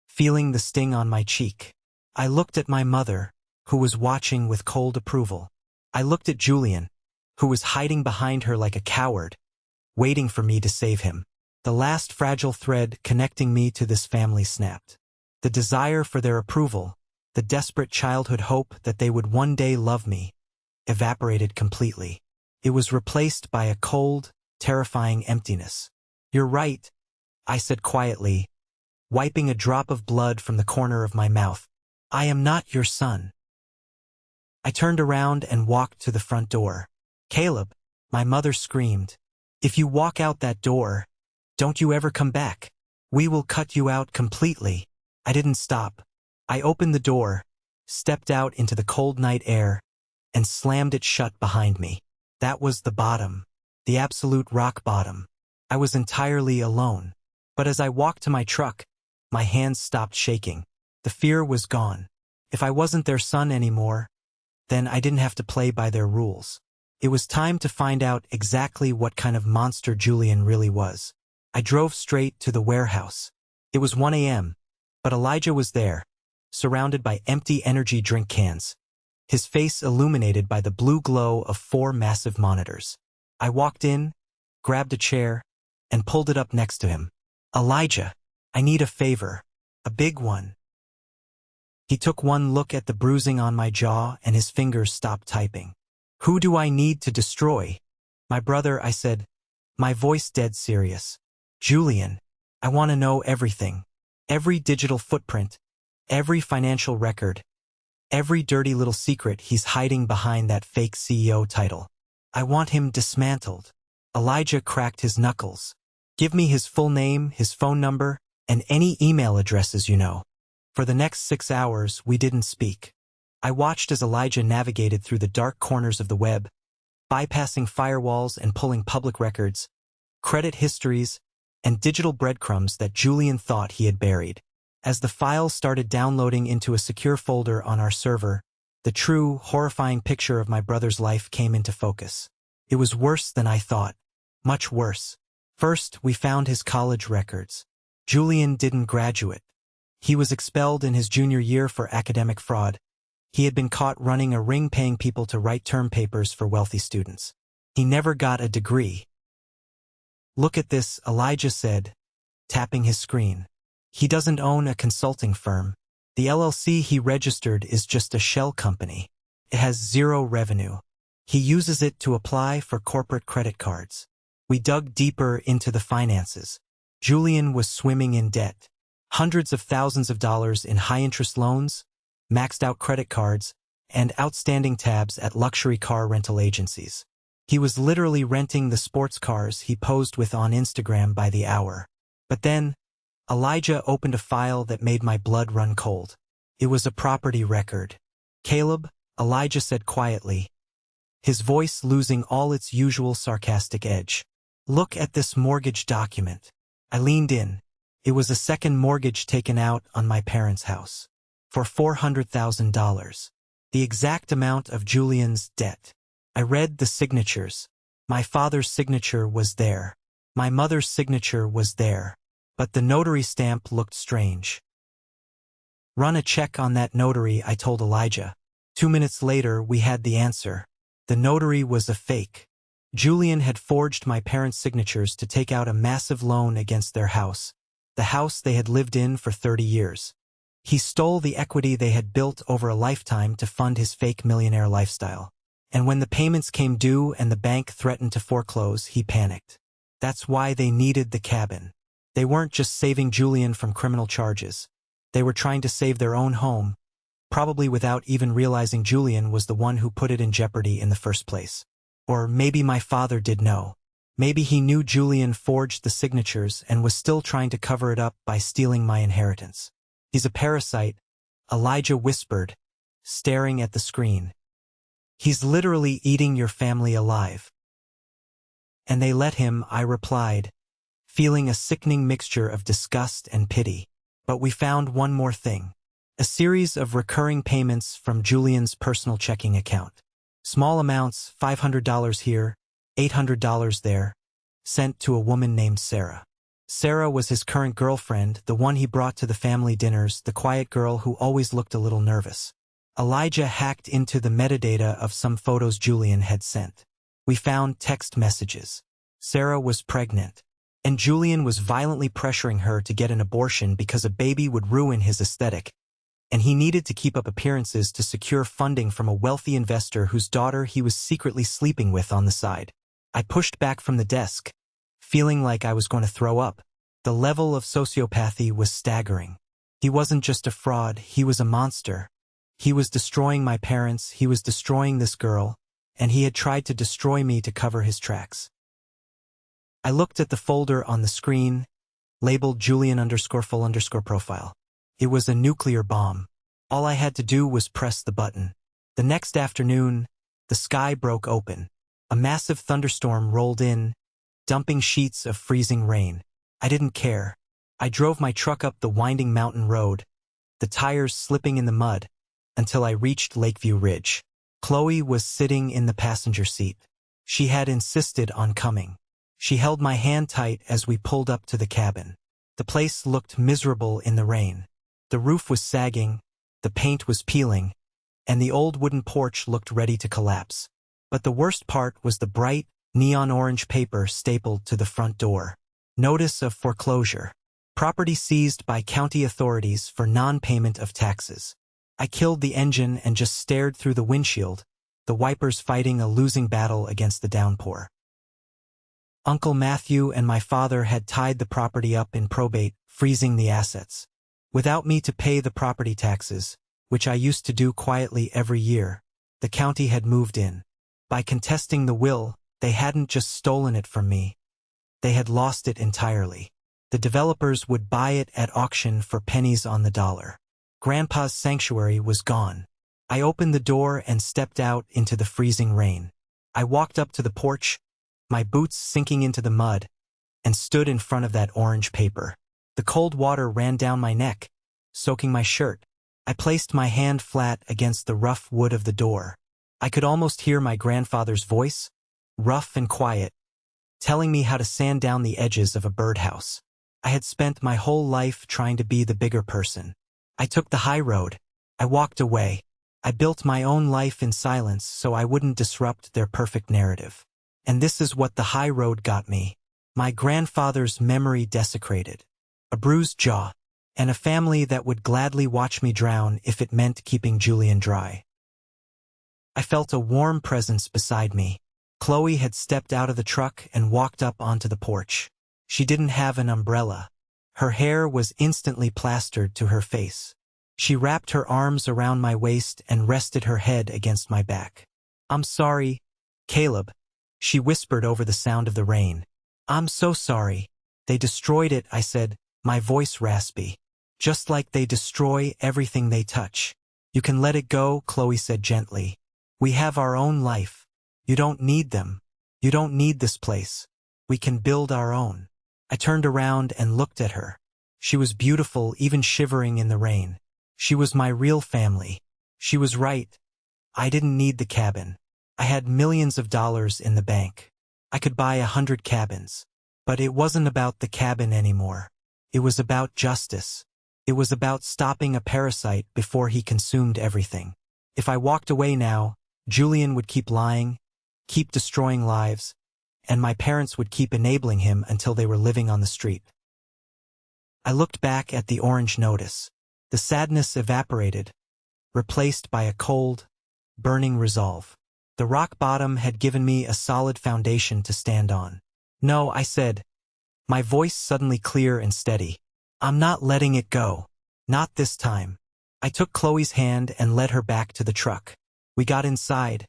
feeling the sting on my cheek. I looked at my mother, who was watching with cold approval. I looked at Julian, who was hiding behind her like a coward, waiting for me to save him. The last fragile thread connecting me to this family snapped. The desire for their approval, the desperate childhood hope that they would one day love me, evaporated completely. It was replaced by a cold, terrifying emptiness. You're right, I said quietly, wiping a drop of blood from the corner of my mouth. I am not your son. I turned around and walked to the front door. Caleb, my mother screamed. If you walk out that door, don't you ever come back. We will cut you out completely. I didn't stop. I opened the door, stepped out into the cold night air, and slammed it shut behind me. That was the bottom, the absolute rock bottom. I was entirely alone. But as I walked to my truck, my hands stopped shaking. The fear was gone. If I wasn't their son anymore, then I didn't have to play by their rules. It was time to find out exactly what kind of monster Julian really was. I drove straight to the warehouse. It was 1 a.m., but Elijah was there, surrounded by empty energy drink cans, his face illuminated by the blue glow of 4 massive monitors. I walked in, grabbed a chair, and pulled it up next to him. Elijah, I need a favor. A big one. He took one look at the bruising on my jaw and his fingers stopped typing. Who do I need to destroy? My brother, I said, my voice dead serious. Julian, I want to know everything. Every digital footprint, every financial record, every dirty little secret he's hiding behind that fake CEO title. I want him dismantled. Elijah cracked his knuckles. Give me his full name, his phone number, and any email addresses you know. For the next 6 hours, we didn't speak. I watched as Elijah navigated through the dark corners of the web, bypassing firewalls and pulling public records, credit histories, and digital breadcrumbs that Julian thought he had buried. As the files started downloading into a secure folder on our server, the true, horrifying picture of my brother's life came into focus. It was worse than I thought. Much worse. First, we found his college records. Julian didn't graduate. He was expelled in his junior year for academic fraud. He had been caught running a ring paying people to write term papers for wealthy students. He never got a degree. Look at this, Elijah said, tapping his screen. He doesn't own a consulting firm. The LLC he registered is just a shell company. It has zero revenue. He uses it to apply for corporate credit cards. We dug deeper into the finances. Julian was swimming in debt. Hundreds of thousands of dollars in high-interest loans, maxed-out credit cards, and outstanding tabs at luxury car rental agencies. He was literally renting the sports cars he posed with on Instagram by the hour. But then, Elijah opened a file that made my blood run cold. It was a property record. Caleb, Elijah said quietly, his voice losing all its usual sarcastic edge. Look at this mortgage document. I leaned in. It was a second mortgage taken out on my parents' house. For $400,000. The exact amount of Julian's debt. I read the signatures. My father's signature was there. My mother's signature was there. But the notary stamp looked strange. Run a check on that notary, I told Elijah. 2 minutes later, we had the answer. The notary was a fake. Julian had forged my parents' signatures to take out a massive loan against their house, the house they had lived in for 30 years. He stole the equity they had built over a lifetime to fund his fake millionaire lifestyle. And when the payments came due and the bank threatened to foreclose, he panicked. That's why they needed the cabin. They weren't just saving Julian from criminal charges. They were trying to save their own home, probably without even realizing Julian was the one who put it in jeopardy in the first place. Or maybe my father did know. Maybe he knew Julian forged the signatures and was still trying to cover it up by stealing my inheritance. He's a parasite, Elijah whispered, staring at the screen. He's literally eating your family alive. And they let him, I replied, feeling a sickening mixture of disgust and pity. But we found one more thing. A series of recurring payments from Julian's personal checking account. Small amounts, $500 here, $800 there, sent to a woman named Sarah. Sarah was his current girlfriend, the one he brought to the family dinners, the quiet girl who always looked a little nervous. Elijah hacked into the metadata of some photos Julian had sent. We found text messages. Sarah was pregnant, and Julian was violently pressuring her to get an abortion because a baby would ruin his aesthetic, and he needed to keep up appearances to secure funding from a wealthy investor whose daughter he was secretly sleeping with on the side. I pushed back from the desk, feeling like I was going to throw up. The level of sociopathy was staggering. He wasn't just a fraud, he was a monster. He was destroying my parents, he was destroying this girl, and he had tried to destroy me to cover his tracks. I looked at the folder on the screen, labeled Julian_full_profile. It was a nuclear bomb. All I had to do was press the button. The next afternoon, the sky broke open. A massive thunderstorm rolled in, dumping sheets of freezing rain. I didn't care. I drove my truck up the winding mountain road, the tires slipping in the mud, until I reached Lakeview Ridge. Chloe was sitting in the passenger seat. She had insisted on coming. She held my hand tight as we pulled up to the cabin. The place looked miserable in the rain. The roof was sagging, the paint was peeling, and the old wooden porch looked ready to collapse. But the worst part was the bright, neon orange paper stapled to the front door. Notice of foreclosure. Property seized by county authorities for non-payment of taxes. I killed the engine and just stared through the windshield, the wipers fighting a losing battle against the downpour. Uncle Matthew and my father had tied the property up in probate, freezing the assets. Without me to pay the property taxes, which I used to do quietly every year, the county had moved in. By contesting the will, they hadn't just stolen it from me. They had lost it entirely. The developers would buy it at auction for pennies on the dollar. Grandpa's sanctuary was gone. I opened the door and stepped out into the freezing rain. I walked up to the porch, my boots sinking into the mud, and stood in front of that orange paper. The cold water ran down my neck, soaking my shirt. I placed my hand flat against the rough wood of the door. I could almost hear my grandfather's voice, rough and quiet, telling me how to sand down the edges of a birdhouse. I had spent my whole life trying to be the bigger person. I took the high road. I walked away. I built my own life in silence so I wouldn't disrupt their perfect narrative. And this is what the high road got me. My grandfather's memory desecrated. A bruised jaw. And a family that would gladly watch me drown if it meant keeping Julian dry. I felt a warm presence beside me. Chloe had stepped out of the truck and walked up onto the porch. She didn't have an umbrella. Her hair was instantly plastered to her face. She wrapped her arms around my waist and rested her head against my back. "I'm sorry, Caleb," she whispered over the sound of the rain. "I'm so sorry. They destroyed it," I said, my voice raspy. "Just like they destroy everything they touch." "You can let it go," Chloe said gently. "We have our own life. You don't need them. You don't need this place. We can build our own." I turned around and looked at her. She was beautiful, even shivering in the rain. She was my real family. She was right. I didn't need the cabin. I had millions of dollars in the bank. I could buy 100 cabins. But it wasn't about the cabin anymore. It was about justice. It was about stopping a parasite before he consumed everything. If I walked away now, Julian would keep lying, keep destroying lives, and my parents would keep enabling him until they were living on the street. I looked back at the orange notice. The sadness evaporated, replaced by a cold, burning resolve. The rock bottom had given me a solid foundation to stand on. "No," I said, my voice suddenly clear and steady. "I'm not letting it go. Not this time." I took Chloe's hand and led her back to the truck. We got inside,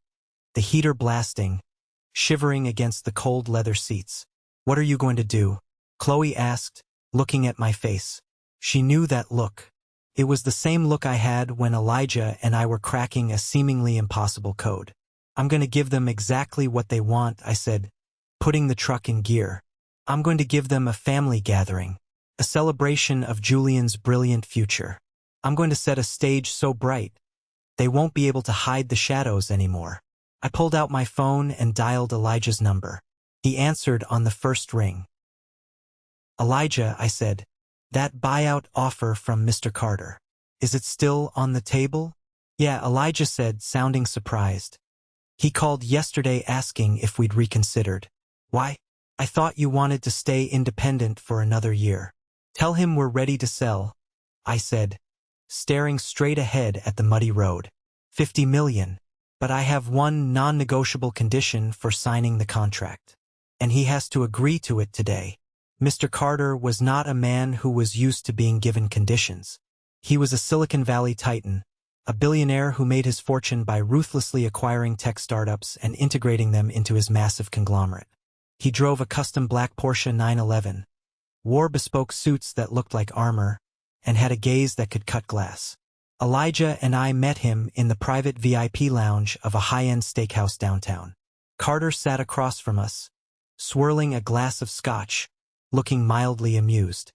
the heater blasting, shivering against the cold leather seats. "What are you going to do?" Chloe asked, looking at my face. She knew that look. It was the same look I had when Elijah and I were cracking a seemingly impossible code. "I'm going to give them exactly what they want," I said, putting the truck in gear. "I'm going to give them a family gathering, a celebration of Julian's brilliant future. I'm going to set a stage so bright, they won't be able to hide the shadows anymore." I pulled out my phone and dialed Elijah's number. He answered on the first ring. "Elijah," I said, "that buyout offer from Mr. Carter. Is it still on the table?" "Yeah," Elijah said, sounding surprised. "He called yesterday asking if we'd reconsidered." "Why?" "I thought you wanted to stay independent for another year." "Tell him we're ready to sell," I said, staring straight ahead at the muddy road. 50 million. But I have one non-negotiable condition for signing the contract. And he has to agree to it today. Mr. Carter was not a man who was used to being given conditions. He was a Silicon Valley titan, a billionaire who made his fortune by ruthlessly acquiring tech startups and integrating them into his massive conglomerate. He drove a custom black Porsche 911, wore bespoke suits that looked like armor, and had a gaze that could cut glass. Elijah and I met him in the private VIP lounge of a high-end steakhouse downtown. Carter sat across from us, swirling a glass of scotch, looking mildly amused.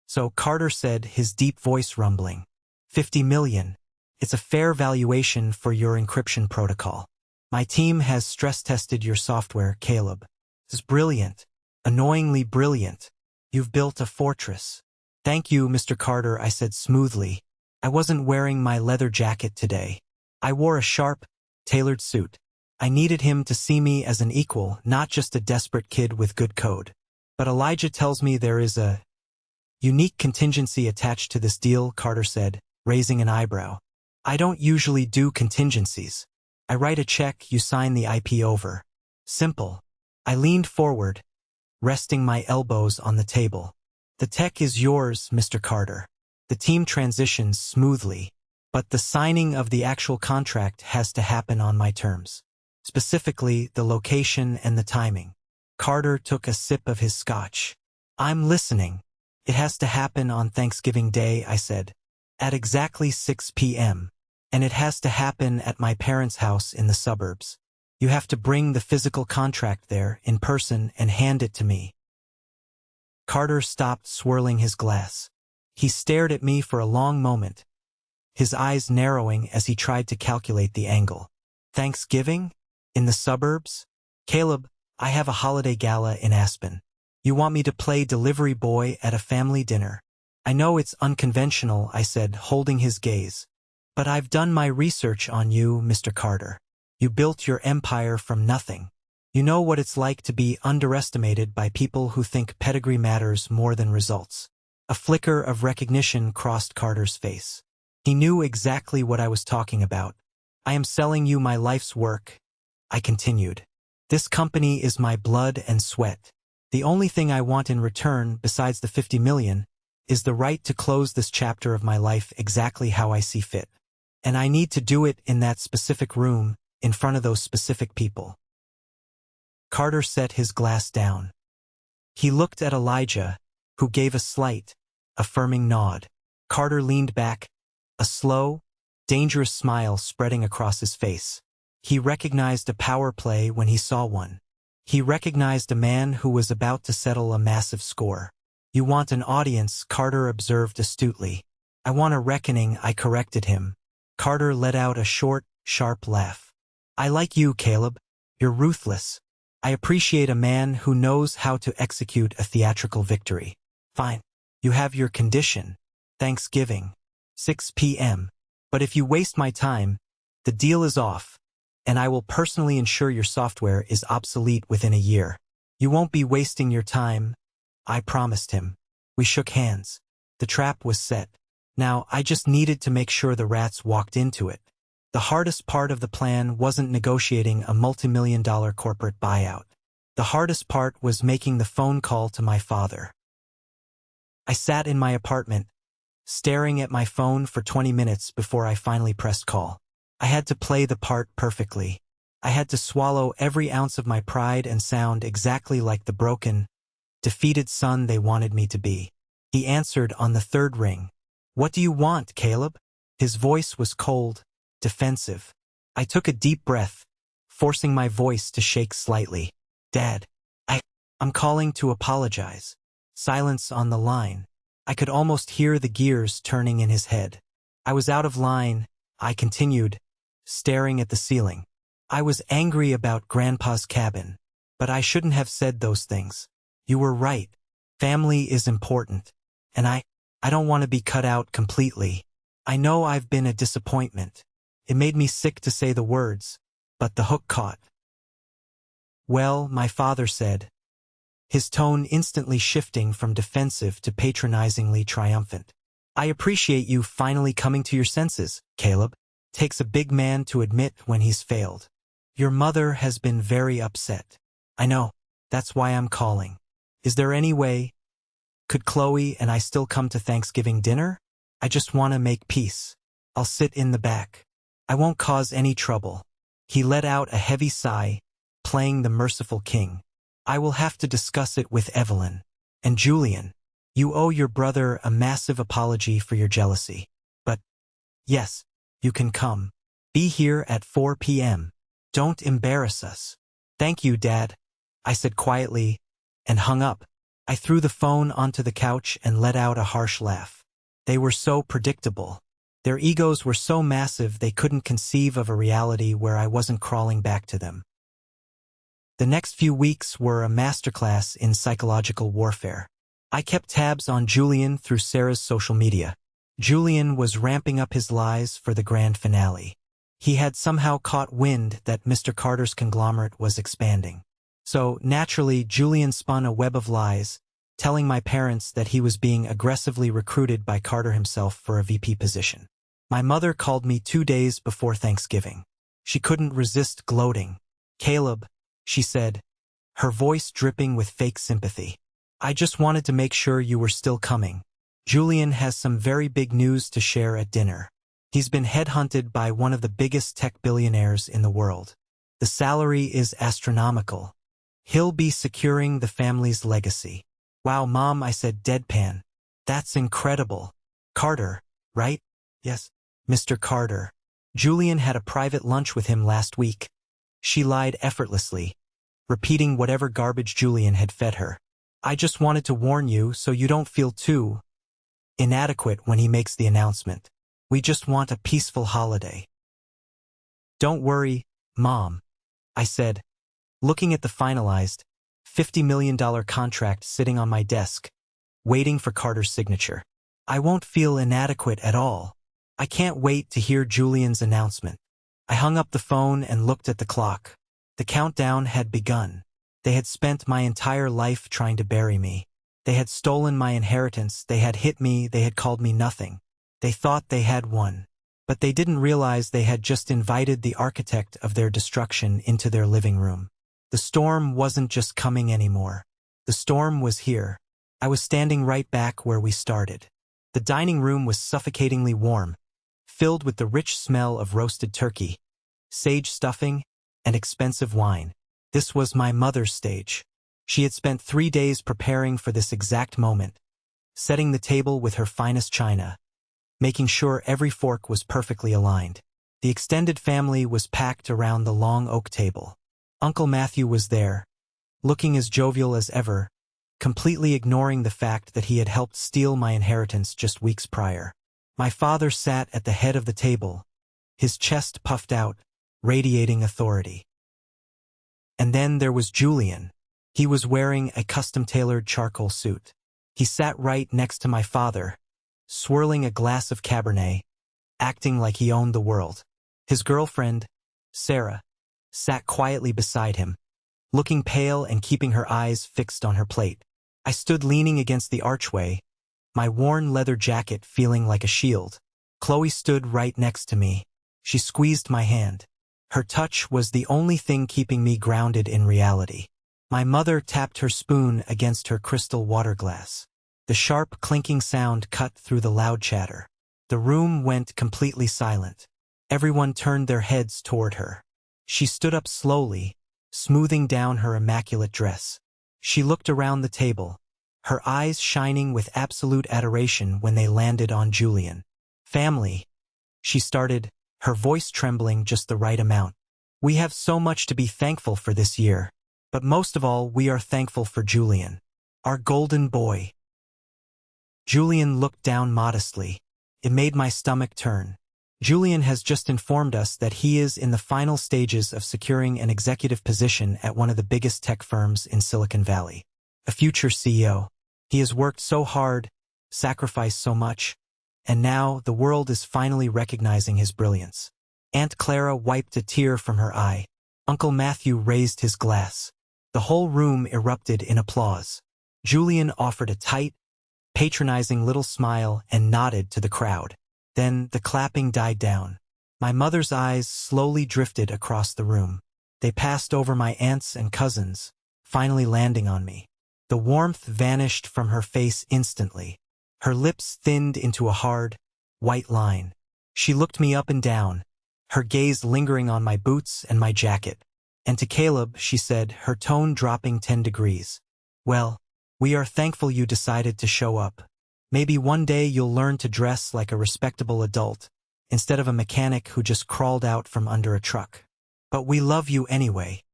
"So," Carter said, his deep voice rumbling, 50 million. It's a fair valuation for your encryption protocol. My team has stress-tested your software, Caleb. It's brilliant. Annoyingly brilliant. You've built a fortress." "Thank you, Mr. Carter," I said smoothly. I wasn't wearing my leather jacket today. I wore a sharp, tailored suit. I needed him to see me as an equal, not just a desperate kid with good code. "But Elijah tells me there is a unique contingency attached to this deal," Carter said, raising an eyebrow. "I don't usually do contingencies. I write a check, you sign the IP over. Simple." I leaned forward, resting my elbows on the table. "The tech is yours, Mr. Carter. The team transitions smoothly, but the signing of the actual contract has to happen on my terms. Specifically, the location and the timing." Carter took a sip of his scotch. "I'm listening." "It has to happen on Thanksgiving Day," I said, "at exactly 6 p.m. And it has to happen at my parents' house in the suburbs. You have to bring the physical contract there in person and hand it to me." Carter stopped swirling his glass. He stared at me for a long moment, his eyes narrowing as he tried to calculate the angle. "Thanksgiving? In the suburbs? Caleb, I have a holiday gala in Aspen. You want me to play delivery boy at a family dinner?" "I know it's unconventional," I said, holding his gaze. "But I've done my research on you, Mr. Carter. You built your empire from nothing. You know what it's like to be underestimated by people who think pedigree matters more than results. A flicker of recognition crossed Carter's face. He knew exactly what I was talking about. I am selling you my life's work, I continued. This company is my blood and sweat. The only thing I want in return, besides the 50 million, is the right to close this chapter of my life exactly how I see fit. And I need to do it in that specific room, in front of those specific people. Carter set his glass down. He looked at Elijah, who gave a slight, affirming nod. Carter leaned back, a slow, dangerous smile spreading across his face. He recognized a power play when he saw one. He recognized a man who was about to settle a massive score. You want an audience, Carter observed astutely. I want a reckoning, I corrected him. Carter let out a short, sharp laugh. I like you, Caleb. You're ruthless. I appreciate a man who knows how to execute a theatrical victory. Fine. You have your condition. Thanksgiving. 6 p.m. But if you waste my time, the deal is off, and I will personally ensure your software is obsolete within a year. You won't be wasting your time, I promised him. We shook hands. The trap was set. Now, I just needed to make sure the rats walked into it. The hardest part of the plan wasn't negotiating a multi-million-dollar corporate buyout. The hardest part was making the phone call to my father. I sat in my apartment, staring at my phone for 20 minutes before I finally pressed call. I had to play the part perfectly. I had to swallow every ounce of my pride and sound exactly like the broken, defeated son they wanted me to be. He answered on the third ring. What do you want, Caleb? His voice was cold, defensive. I took a deep breath, forcing my voice to shake slightly. Dad, I'm calling to apologize. Silence on the line. I could almost hear the gears turning in his head. I was out of line, I continued, staring at the ceiling. I was angry about Grandpa's cabin, but I shouldn't have said those things. You were right. Family is important, and I don't want to be cut out completely. I know I've been a disappointment. It made me sick to say the words, but the hook caught. Well, my father said, his tone instantly shifting from defensive to patronizingly triumphant. I appreciate you finally coming to your senses, Caleb. Takes a big man to admit when he's failed. Your mother has been very upset. I know. That's why I'm calling. Is there any way? Could Chloe and I still come to Thanksgiving dinner? I just want to make peace. I'll sit in the back. I won't cause any trouble. He let out a heavy sigh, playing the merciful king. I will have to discuss it with Evelyn. And Julian, you owe your brother a massive apology for your jealousy. But, yes, you can come. Be here at 4 p.m. Don't embarrass us. Thank you, Dad, I said quietly, and hung up. I threw the phone onto the couch and let out a harsh laugh. They were so predictable. Their egos were so massive they couldn't conceive of a reality where I wasn't crawling back to them. The next few weeks were a masterclass in psychological warfare. I kept tabs on Julian through Sarah's social media. Julian was ramping up his lies for the grand finale. He had somehow caught wind that Mr. Carter's conglomerate was expanding. So, naturally, Julian spun a web of lies, telling my parents that he was being aggressively recruited by Carter himself for a VP position. My mother called me 2 days before Thanksgiving. She couldn't resist gloating. Caleb, she said, her voice dripping with fake sympathy. I just wanted to make sure you were still coming. Julian has some very big news to share at dinner. He's been headhunted by one of the biggest tech billionaires in the world. The salary is astronomical. He'll be securing the family's legacy. Wow, Mom, I said deadpan. That's incredible. Carter, right? Yes, Mr. Carter. Julian had a private lunch with him last week. She lied effortlessly, repeating whatever garbage Julian had fed her. I just wanted to warn you so you don't feel too inadequate when he makes the announcement. We just want a peaceful holiday. Don't worry, Mom, I said, looking at the finalized, $50 million contract sitting on my desk, waiting for Carter's signature. I won't feel inadequate at all. I can't wait to hear Julian's announcement. I hung up the phone and looked at the clock. The countdown had begun. They had spent my entire life trying to bury me. They had stolen my inheritance, they had hit me, they had called me nothing. They thought they had won. But they didn't realize they had just invited the architect of their destruction into their living room. The storm wasn't just coming anymore. The storm was here. I was standing right back where we started. The dining room was suffocatingly warm, filled with the rich smell of roasted turkey, sage stuffing, and expensive wine. This was my mother's stage. She had spent 3 days preparing for this exact moment, setting the table with her finest china, making sure every fork was perfectly aligned. The extended family was packed around the long oak table. Uncle Matthew was there, looking as jovial as ever, completely ignoring the fact that he had helped steal my inheritance just weeks prior. My father sat at the head of the table, his chest puffed out, radiating authority. And then there was Julian. He was wearing a custom-tailored charcoal suit. He sat right next to my father, swirling a glass of Cabernet, acting like he owned the world. His girlfriend, Sarah, sat quietly beside him, looking pale and keeping her eyes fixed on her plate. I stood leaning against the archway, my worn leather jacket feeling like a shield. Chloe stood right next to me. She squeezed my hand. Her touch was the only thing keeping me grounded in reality. My mother tapped her spoon against her crystal water glass. The sharp clinking sound cut through the loud chatter. The room went completely silent. Everyone turned their heads toward her. She stood up slowly, smoothing down her immaculate dress. She looked around the table, her eyes shining with absolute adoration when they landed on Julian. "Family," she started, her voice trembling just the right amount. "We have so much to be thankful for this year. But most of all, we are thankful for Julian, our golden boy." Julian looked down modestly. It made my stomach turn. Julian has just informed us that he is in the final stages of securing an executive position at one of the biggest tech firms in Silicon Valley. A future CEO. He has worked so hard, sacrificed so much, and now the world is finally recognizing his brilliance. Aunt Clara wiped a tear from her eye. Uncle Matthew raised his glass. The whole room erupted in applause. Julian offered a tight, patronizing little smile and nodded to the crowd. Then the clapping died down. My mother's eyes slowly drifted across the room. They passed over my aunts and cousins, finally landing on me. The warmth vanished from her face instantly. Her lips thinned into a hard, white line. She looked me up and down, her gaze lingering on my boots and my jacket. And to Caleb, she said, her tone dropping 10 degrees. "Well, we are thankful you decided to show up. Maybe one day you'll learn to dress like a respectable adult, instead of a mechanic who just crawled out from under a truck. But we love you anyway."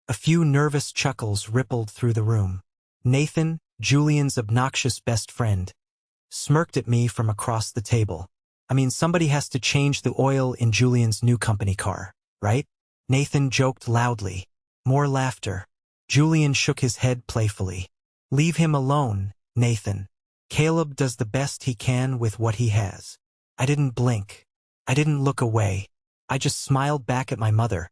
A few nervous chuckles rippled through the room. Nathan, Julian's obnoxious best friend, smirked at me from across the table. "I mean, somebody has to change the oil in Julian's new company car, right?" Nathan joked loudly. More laughter. Julian shook his head playfully. "Leave him alone, Nathan. Caleb does the best he can with what he has." I didn't blink. I didn't look away. I just smiled back at my mother.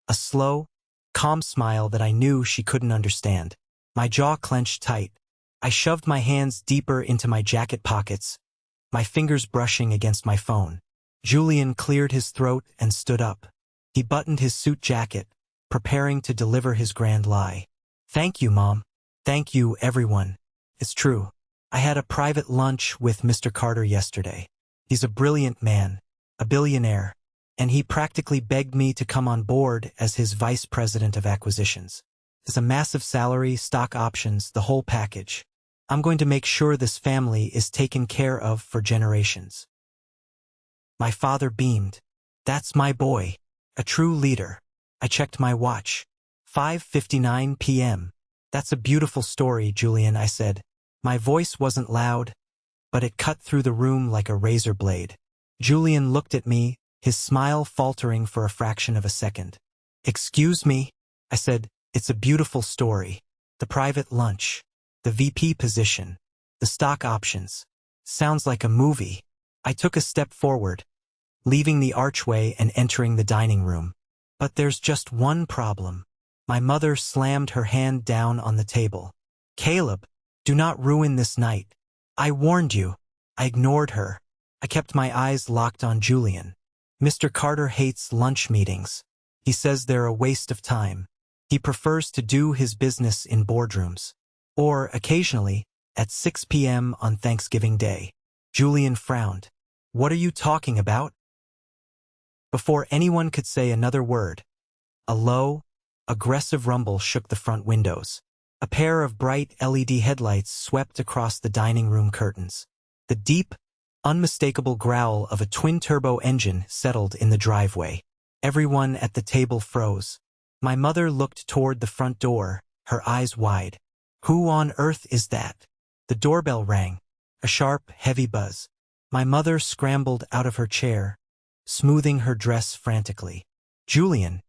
A slow, calm smile that I knew she couldn't understand. My jaw clenched tight. I shoved my hands deeper into my jacket pockets, my fingers brushing against my phone. Julian cleared his throat and stood up. He buttoned his suit jacket, preparing to deliver his grand lie. "Thank you, Mom. Thank you, everyone. It's true. I had a private lunch with Mr. Carter yesterday. He's a brilliant man, a billionaire, and he practically begged me to come on board as his vice president of acquisitions. There's a massive salary, stock options, the whole package. I'm going to make sure this family is taken care of for generations." My father beamed. "That's my boy. A true leader." I checked my watch. 5:59 p.m. "That's a beautiful story, Julian," I said. My voice wasn't loud, but it cut through the room like a razor blade. Julian looked at me, his smile faltering for a fraction of a second. "Excuse me?" I said. "It's a beautiful story. The private lunch, the VP position, the stock options. Sounds like a movie." I took a step forward, leaving the archway and entering the dining room. But there's just one problem. My mother slammed her hand down on the table. Caleb, do not ruin this night. I warned you. I ignored her. I kept my eyes locked on Julian. Mr. Carter hates lunch meetings. He says they're a waste of time. He prefers to do his business in boardrooms. Or, occasionally, at 6 p.m. on Thanksgiving Day. Julian frowned. What are you talking about? Before anyone could say another word, a low, aggressive rumble shook the front windows. A pair of bright LED headlights swept across the dining room curtains. The deep, unmistakable growl of a twin-turbo engine settled in the driveway. Everyone at the table froze. My mother looked toward the front door, her eyes wide. Who on earth is that? The doorbell rang. A sharp, heavy buzz. My mother scrambled out of her chair, smoothing her dress frantically. Julian,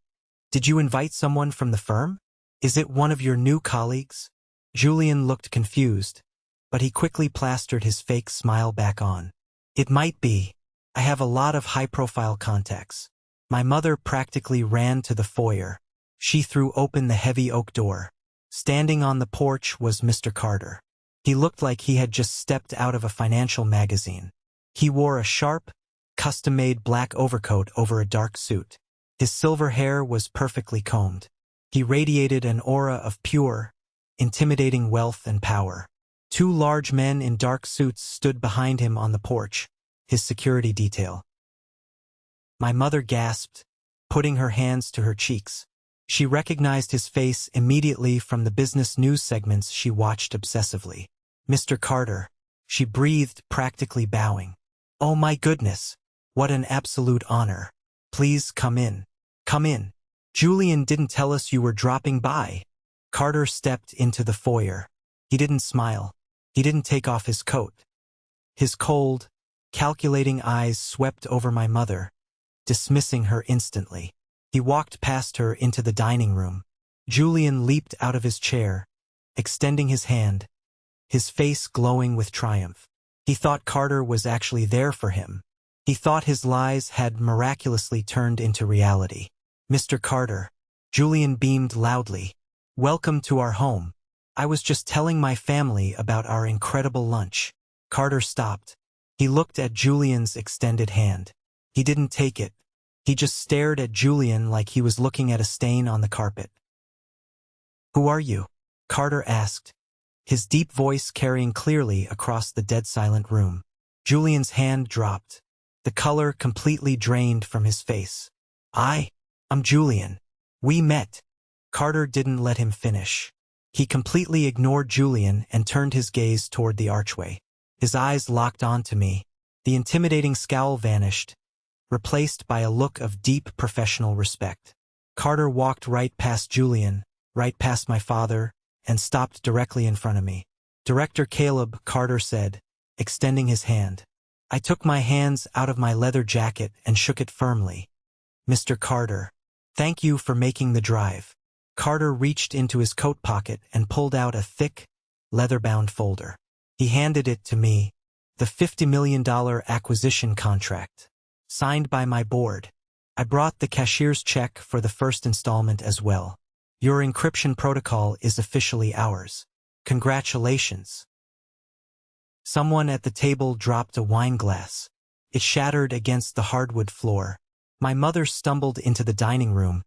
did you invite someone from the firm? Is it one of your new colleagues? Julian looked confused, but he quickly plastered his fake smile back on. It might be. I have a lot of high-profile contacts. My mother practically ran to the foyer. She threw open the heavy oak door. Standing on the porch was Mr. Carter. He looked like he had just stepped out of a financial magazine. He wore a sharp, custom-made black overcoat over a dark suit. His silver hair was perfectly combed. He radiated an aura of pure, intimidating wealth and power. Two large men in dark suits stood behind him on the porch, his security detail. My mother gasped, putting her hands to her cheeks. She recognized his face immediately from the business news segments she watched obsessively. Mr. Carter, she breathed, practically bowing. Oh my goodness, what an absolute honor. Please come in. Come in. Julian didn't tell us you were dropping by. Carter stepped into the foyer. He didn't smile. He didn't take off his coat. His cold, calculating eyes swept over my mother, dismissing her instantly. He walked past her into the dining room. Julian leaped out of his chair, extending his hand, his face glowing with triumph. He thought Carter was actually there for him. He thought his lies had miraculously turned into reality. Mr. Carter, Julian beamed loudly. Welcome to our home. I was just telling my family about our incredible lunch. Carter stopped. He looked at Julian's extended hand. He didn't take it. He just stared at Julian like he was looking at a stain on the carpet. Who are you? Carter asked, his deep voice carrying clearly across the dead-silent room. Julian's hand dropped. The color completely drained from his face. I'm Julian. We met. Carter didn't let him finish. He completely ignored Julian and turned his gaze toward the archway. His eyes locked onto me. The intimidating scowl vanished, replaced by a look of deep professional respect. Carter walked right past Julian, right past my father, and stopped directly in front of me. Director Caleb, Carter said, extending his hand. I took my hands out of my leather jacket and shook it firmly. Mr. Carter, thank you for making the drive. Carter reached into his coat pocket and pulled out a thick, leather-bound folder. He handed it to me, the $50 million acquisition contract, signed by my board. I brought the cashier's check for the first installment as well. Your encryption protocol is officially ours. Congratulations. Someone at the table dropped a wine glass. It shattered against the hardwood floor. My mother stumbled into the dining room,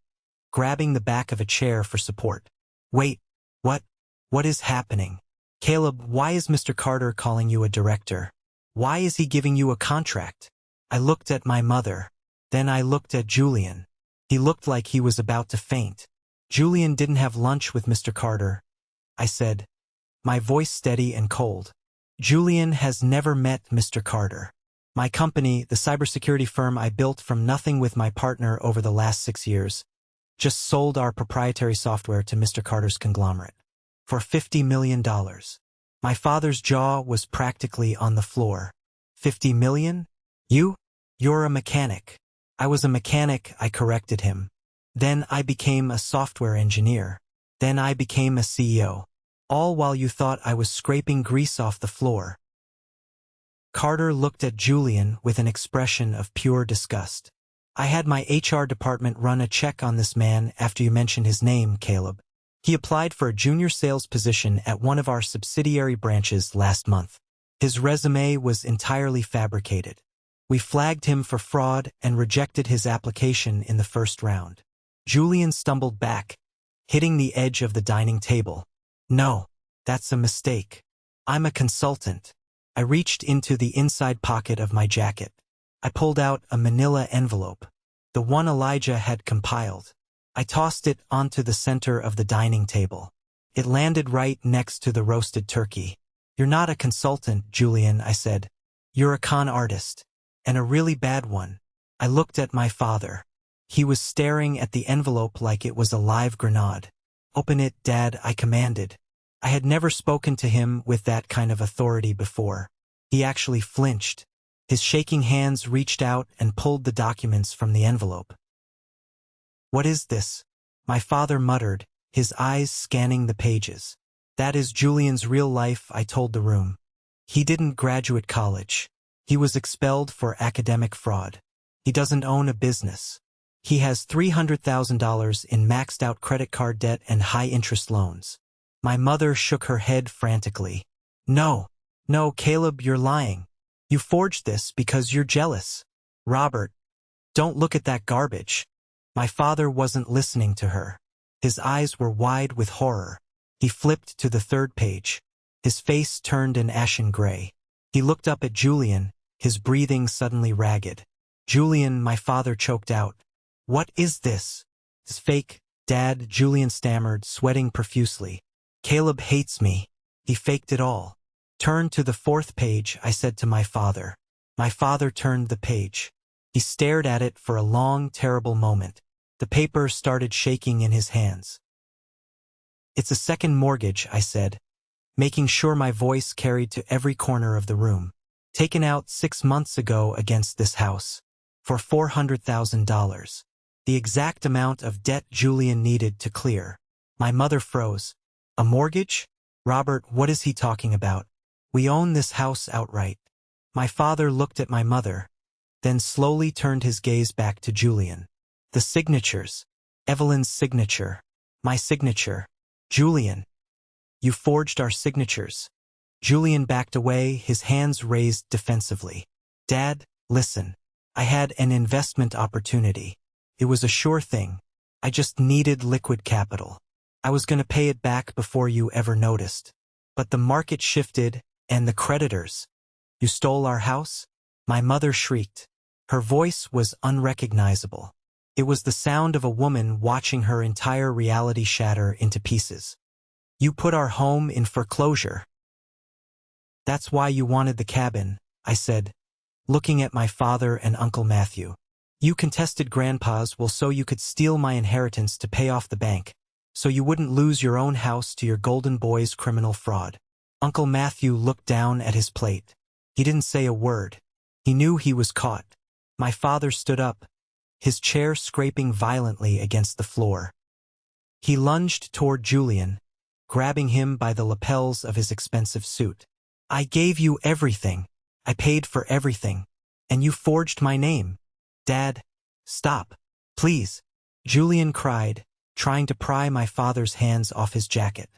grabbing the back of a chair for support. Wait, what is happening? Caleb, why is Mr. Carter calling you a director? Why is he giving you a contract? I looked at my mother. Then I looked at Julian. He looked like he was about to faint. Julian didn't have lunch with Mr. Carter, I said, my voice steady and cold. Julian has never met Mr. Carter. My company, the cybersecurity firm I built from nothing with my partner over the last 6 years, just sold our proprietary software to Mr. Carter's conglomerate for $50 million. My father's jaw was practically on the floor. 50 million? You're a mechanic. I was a mechanic, I corrected him. Then I became a software engineer. Then I became a CEO. All while you thought I was scraping grease off the floor. Carter looked at Julian with an expression of pure disgust. I had my HR department run a check on this man after you mentioned his name, Caleb. He applied for a junior sales position at one of our subsidiary branches last month. His resume was entirely fabricated. We flagged him for fraud and rejected his application in the first round. Julian stumbled back, hitting the edge of the dining table. No, that's a mistake. I'm a consultant. I reached into the inside pocket of my jacket. I pulled out a manila envelope, the one Elijah had compiled. I tossed it onto the center of the dining table. It landed right next to the roasted turkey. You're not a consultant, Julian, I said. You're a con artist. And a really bad one. I looked at my father. He was staring at the envelope like it was a live grenade. Open it, Dad, I commanded. I had never spoken to him with that kind of authority before. He actually flinched. His shaking hands reached out and pulled the documents from the envelope. What is this? My father muttered, his eyes scanning the pages. That is Julian's real life, I told the room. He didn't graduate college. He was expelled for academic fraud. He doesn't own a business. He has $300,000 in maxed-out credit card debt and high-interest loans. My mother shook her head frantically. No, Caleb, you're lying. You forged this because you're jealous. Robert, don't look at that garbage. My father wasn't listening to her. His eyes were wide with horror. He flipped to the third page. His face turned an ashen gray. He looked up at Julian, his breathing suddenly ragged. Julian, my father choked out. What is this? It's fake, Dad, Julian stammered, sweating profusely. Caleb hates me. He faked it all. Turn to the fourth page, I said to my father. My father turned the page. He stared at it for a long, terrible moment. The paper started shaking in his hands. It's a second mortgage, I said, making sure my voice carried to every corner of the room. Taken out 6 months ago against this house. For $400,000. The exact amount of debt Julian needed to clear. My mother froze. A mortgage? Robert, what is he talking about? We own this house outright. My father looked at my mother, then slowly turned his gaze back to Julian. The signatures. Evelyn's signature. My signature. Julian. You forged our signatures. Julian backed away, his hands raised defensively. Dad, listen. I had an investment opportunity. It was a sure thing. I just needed liquid capital. I was going to pay it back before you ever noticed. But the market shifted, and the creditors. You stole our house? My mother shrieked. Her voice was unrecognizable. It was the sound of a woman watching her entire reality shatter into pieces. You put our home in foreclosure. That's why you wanted the cabin, I said, looking at my father and Uncle Matthew. You contested Grandpa's will so you could steal my inheritance to pay off the bank, so you wouldn't lose your own house to your golden boy's criminal fraud. Uncle Matthew looked down at his plate. He didn't say a word. He knew he was caught. My father stood up, his chair scraping violently against the floor. He lunged toward Julian, grabbing him by the lapels of his expensive suit. I gave you everything. I paid for everything. And you forged my name. Dad, stop. Please. Julian cried, trying to pry my father's hands off his jacket.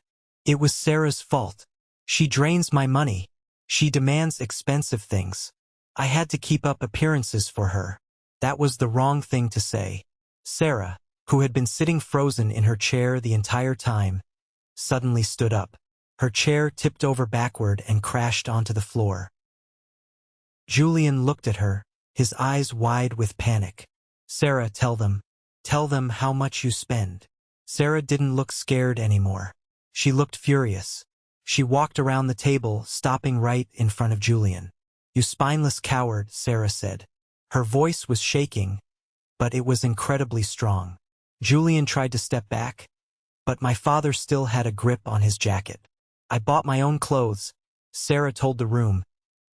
It was Sarah's fault. She drains my money. She demands expensive things. I had to keep up appearances for her. That was the wrong thing to say. Sarah, who had been sitting frozen in her chair the entire time, suddenly stood up. Her chair tipped over backward and crashed onto the floor. Julian looked at her, his eyes wide with panic. Sarah, tell them how much you spend. Sarah didn't look scared anymore. She looked furious. She walked around the table, stopping right in front of Julian. You spineless coward, Sarah said. Her voice was shaking, but it was incredibly strong. Julian tried to step back, but my father still had a grip on his jacket. I bought my own clothes, Sarah told the room,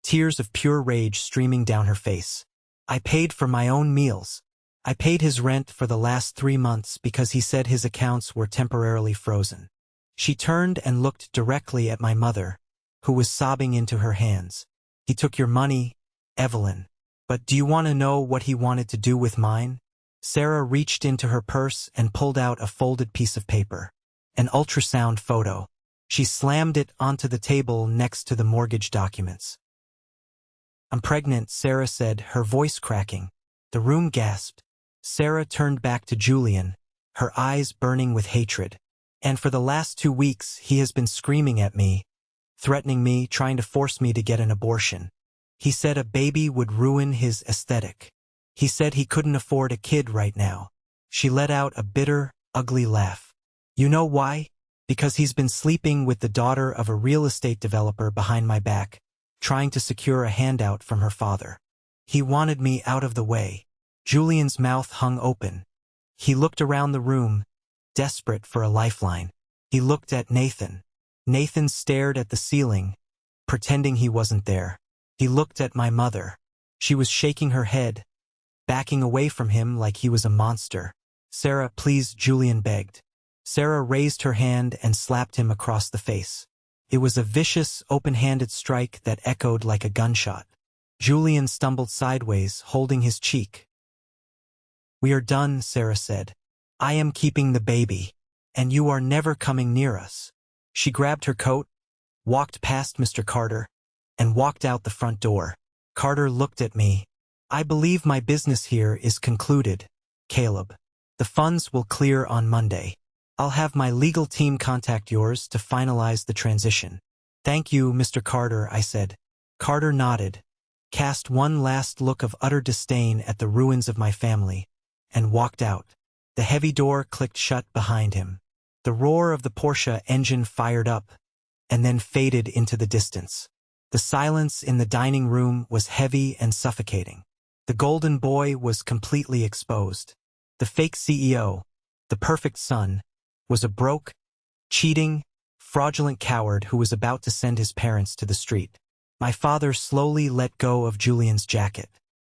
tears of pure rage streaming down her face. I paid for my own meals. I paid his rent for the last 3 months because he said his accounts were temporarily frozen. She turned and looked directly at my mother, who was sobbing into her hands. He took your money, Evelyn. But do you want to know what he wanted to do with mine? Sarah reached into her purse and pulled out a folded piece of paper. An ultrasound photo. She slammed it onto the table next to the mortgage documents. "I'm pregnant," Sarah said, her voice cracking. The room gasped. Sarah turned back to Julian, her eyes burning with hatred. "And for the last 2 weeks, he has been screaming at me, threatening me, trying to force me to get an abortion. He said a baby would ruin his aesthetic. He said he couldn't afford a kid right now." She let out a bitter, ugly laugh. "You know why? Because he's been sleeping with the daughter of a real estate developer behind my back, trying to secure a handout from her father. He wanted me out of the way." Julian's mouth hung open. He looked around the room, desperate for a lifeline. He looked at Nathan. Nathan stared at the ceiling, pretending he wasn't there. He looked at my mother. She was shaking her head, backing away from him like he was a monster. "Sarah, please," Julian begged. Sarah raised her hand and slapped him across the face. It was a vicious, open-handed strike that echoed like a gunshot. Julian stumbled sideways, holding his cheek. "We are done," Sarah said. "I am keeping the baby, and you are never coming near us." She grabbed her coat, walked past Mr. Carter, and walked out the front door. Carter looked at me. "I believe my business here is concluded, Caleb. The funds will clear on Monday. I'll have my legal team contact yours to finalize the transition." "Thank you, Mr. Carter," I said. Carter nodded, cast one last look of utter disdain at the ruins of my family, and walked out. The heavy door clicked shut behind him. The roar of the Porsche engine fired up, and then faded into the distance. The silence in the dining room was heavy and suffocating. The golden boy was completely exposed. The fake CEO, the perfect son, was a broke, cheating, fraudulent coward who was about to send his parents to the street. My father slowly let go of Julian's jacket.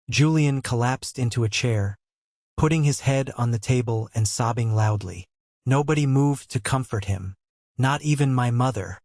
Julian collapsed into a chair, putting his head on the table and sobbing loudly. Nobody moved to comfort him, not even my mother.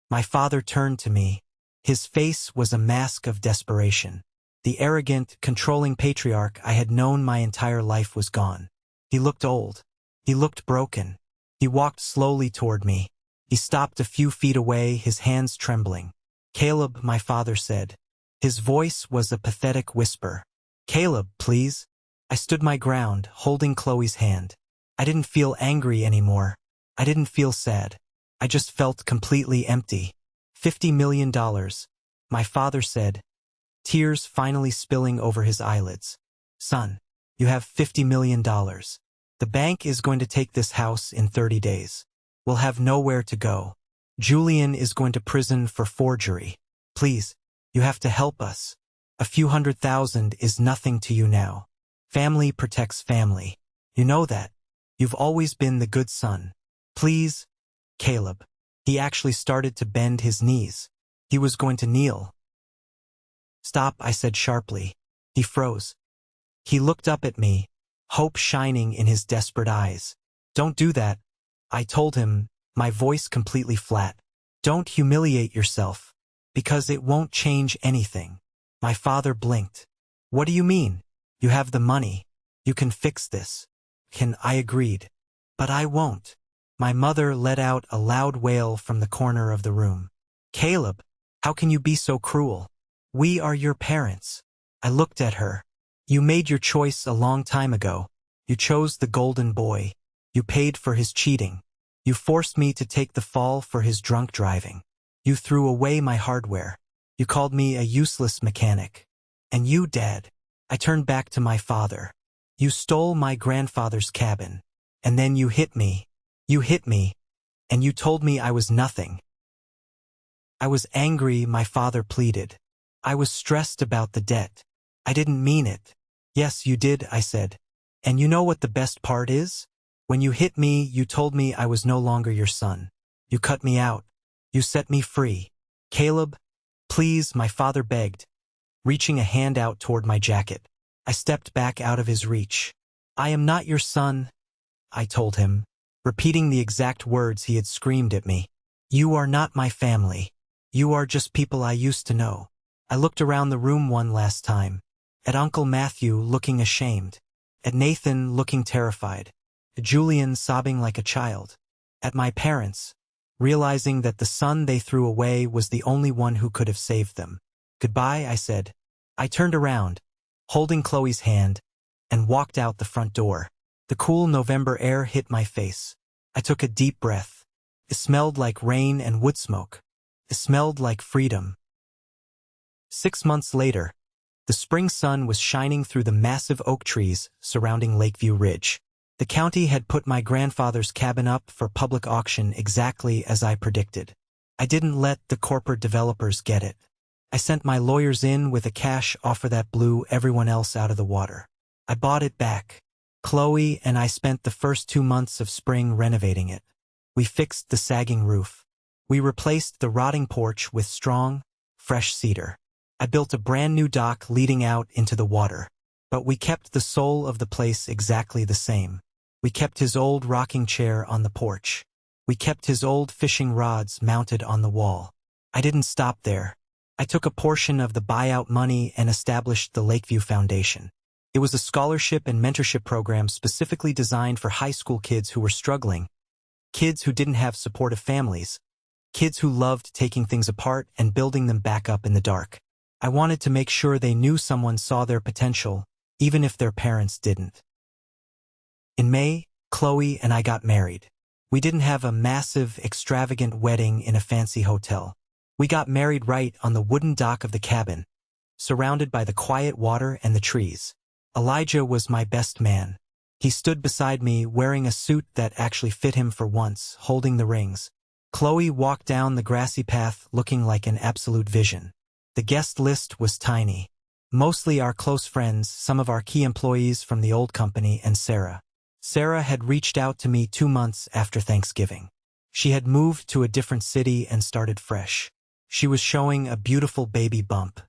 My father turned to me. His face was a mask of desperation. The arrogant, controlling patriarch I had known my entire life was gone. He looked old. He looked broken. He walked slowly toward me. He stopped a few feet away, his hands trembling. "Caleb," my father said. His voice was a pathetic whisper. "Caleb, please." I stood my ground, holding Chloe's hand. I didn't feel angry anymore. I didn't feel sad. I just felt completely empty. $50 million, my father said, tears finally spilling over his eyelids. "Son, you have $50 million. The bank is going to take this house in 30 days. We'll have nowhere to go. Julian is going to prison for forgery. Please, you have to help us. A few $100,000 is nothing to you now. Family protects family. You know that. You've always been the good son. Please, Caleb." He actually started to bend his knees. He was going to kneel. "Stop," I said sharply. He froze. He looked up at me, hope shining in his desperate eyes. "Don't do that," I told him, my voice completely flat. "Don't humiliate yourself, because it won't change anything." My father blinked. "What do you mean? You have the money. You can fix this." I agreed. "But I won't." My mother let out a loud wail from the corner of the room. "Caleb, how can you be so cruel? We are your parents." I looked at her. "You made your choice a long time ago. You chose the golden boy. You paid for his cheating. You forced me to take the fall for his drunk driving. You threw away my hardware. You called me a useless mechanic. And you, Dad," I turned back to my father, "you stole my grandfather's cabin. And then you hit me. You hit me. And you told me I was nothing." I was angry, my father pleaded. "I was stressed about the debt. I didn't mean it." "Yes, you did," I said. "And you know what the best part is? When you hit me, you told me I was no longer your son. You cut me out. You set me free. Caleb, please," my father begged, reaching a hand out toward my jacket. I stepped back out of his reach. "I am not your son," I told him, repeating the exact words he had screamed at me. "You are not my family. You are just people I used to know. I looked around the room one last time. At Uncle Matthew looking ashamed. At Nathan looking terrified. At Julian sobbing like a child. At my parents, realizing that the son they threw away was the only one who could have saved them. Goodbye, I said. I turned around, holding Chloe's hand, and walked out the front door. The cool November air hit my face. I took a deep breath. It smelled like rain and wood smoke. It smelled like freedom. 6 months later, the spring sun was shining through the massive oak trees surrounding Lakeview Ridge. The county had put my grandfather's cabin up for public auction exactly as I predicted. I didn't let the corporate developers get it. I sent my lawyers in with a cash offer that blew everyone else out of the water. I bought it back. Chloe and I spent the first 2 months of spring renovating it. We fixed the sagging roof. We replaced the rotting porch with strong, fresh cedar. I built a brand new dock leading out into the water. But we kept the soul of the place exactly the same. We kept his old rocking chair on the porch. We kept his old fishing rods mounted on the wall. I didn't stop there. I took a portion of the buyout money and established the Lakeview Foundation. It was a scholarship and mentorship program specifically designed for high school kids who were struggling, kids who didn't have supportive families, kids who loved taking things apart and building them back up in the dark. I wanted to make sure they knew someone saw their potential, even if their parents didn't. In May, Chloe and I got married. We didn't have a massive, extravagant wedding in a fancy hotel. We got married right on the wooden dock of the cabin, surrounded by the quiet water and the trees. Elijah was my best man. He stood beside me wearing a suit that actually fit him for once, holding the rings. Chloe walked down the grassy path looking like an absolute vision. The guest list was tiny. Mostly our close friends, some of our key employees from the old company, and Sarah. Sarah had reached out to me 2 months after Thanksgiving. She had moved to a different city and started fresh. She was showing a beautiful baby bump.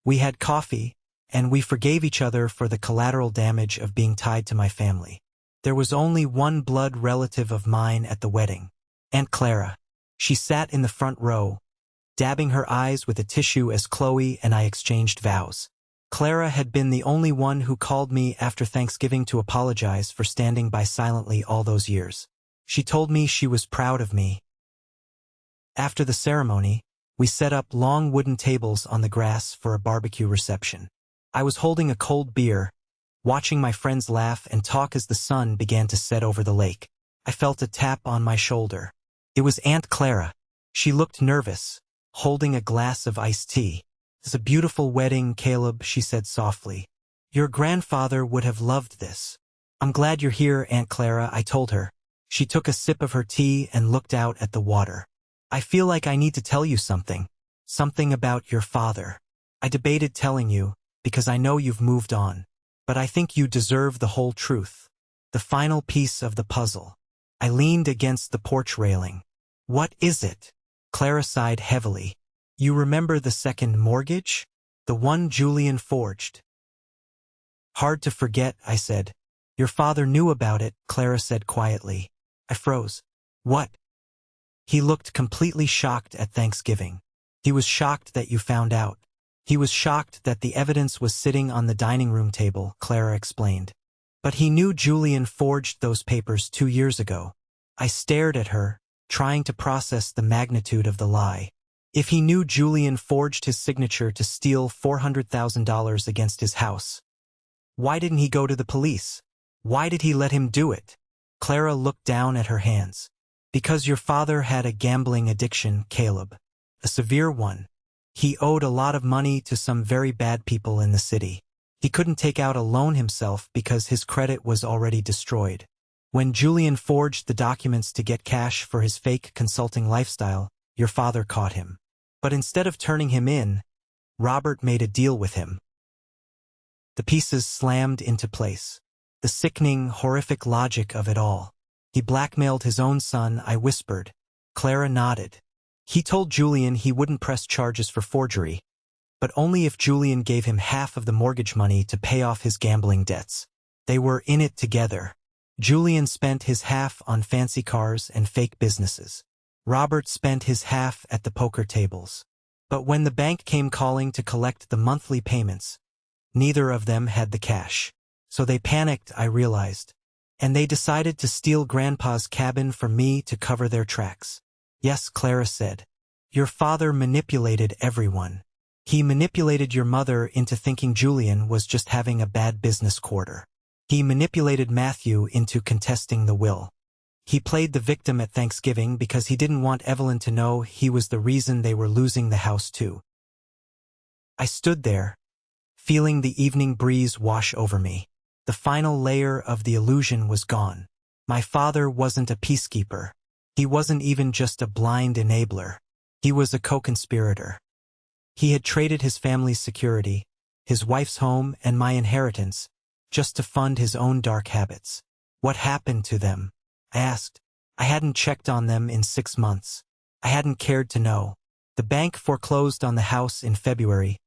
We had coffee, and we forgave each other for the collateral damage of being tied to my family. There was only one blood relative of mine at the wedding, Aunt Clara. She sat in the front row, dabbing her eyes with a tissue as Chloe and I exchanged vows. Clara had been the only one who called me after Thanksgiving to apologize for standing by silently all those years. She told me she was proud of me. After the ceremony, we set up long wooden tables on the grass for a barbecue reception. I was holding a cold beer, watching my friends laugh and talk as the sun began to set over the lake. I felt a tap on my shoulder. It was Aunt Clara. She looked nervous, holding a glass of iced tea. "It's a beautiful wedding, Caleb," she said softly. "Your grandfather would have loved this." "I'm glad you're here, Aunt Clara," I told her. She took a sip of her tea and looked out at the water. "I feel like I need to tell you something. Something about your father. I debated telling you, because I know you've moved on. But I think you deserve the whole truth. The final piece of the puzzle." I leaned against the porch railing. "What is it?" Clara sighed heavily. "You remember the second mortgage? The one Julian forged?" "Hard to forget," I said. "Your father knew about it," Clara said quietly. I froze. "What?" He looked completely shocked at Thanksgiving. "He was shocked that you found out. He was shocked that the evidence was sitting on the dining room table," Clara explained. "But he knew Julian forged those papers 2 years ago." I stared at her, trying to process the magnitude of the lie. If he knew Julian forged his signature to steal $400,000 against his house, why didn't he go to the police? Why did he let him do it? Clara looked down at her hands. "Because your father had a gambling addiction, Caleb. A severe one. He owed a lot of money to some very bad people in the city. He couldn't take out a loan himself because his credit was already destroyed. When Julian forged the documents to get cash for his fake consulting lifestyle, your father caught him. But instead of turning him in, Robert made a deal with him." The pieces slammed into place. The sickening, horrific logic of it all. "He blackmailed his own son," I whispered. Clara nodded. "He told Julian he wouldn't press charges for forgery, but only if Julian gave him half of the mortgage money to pay off his gambling debts. They were in it together. Julian spent his half on fancy cars and fake businesses. Robert spent his half at the poker tables. But when the bank came calling to collect the monthly payments, neither of them had the cash. So they panicked, I realized. And they decided to steal Grandpa's cabin for me to cover their tracks. Yes, Clara said. Your father manipulated everyone. He manipulated your mother into thinking Julian was just having a bad business quarter. He manipulated Matthew into contesting the will. He played the victim at Thanksgiving because he didn't want Evelyn to know he was the reason they were losing the house too. I stood there, feeling the evening breeze wash over me. The final layer of the illusion was gone. My father wasn't a peacekeeper. He wasn't even just a blind enabler. He was a co-conspirator. He had traded his family's security, his wife's home and my inheritance, just to fund his own dark habits. What happened to them? I asked. I hadn't checked on them in 6 months. I hadn't cared to know. The bank foreclosed on the house in February,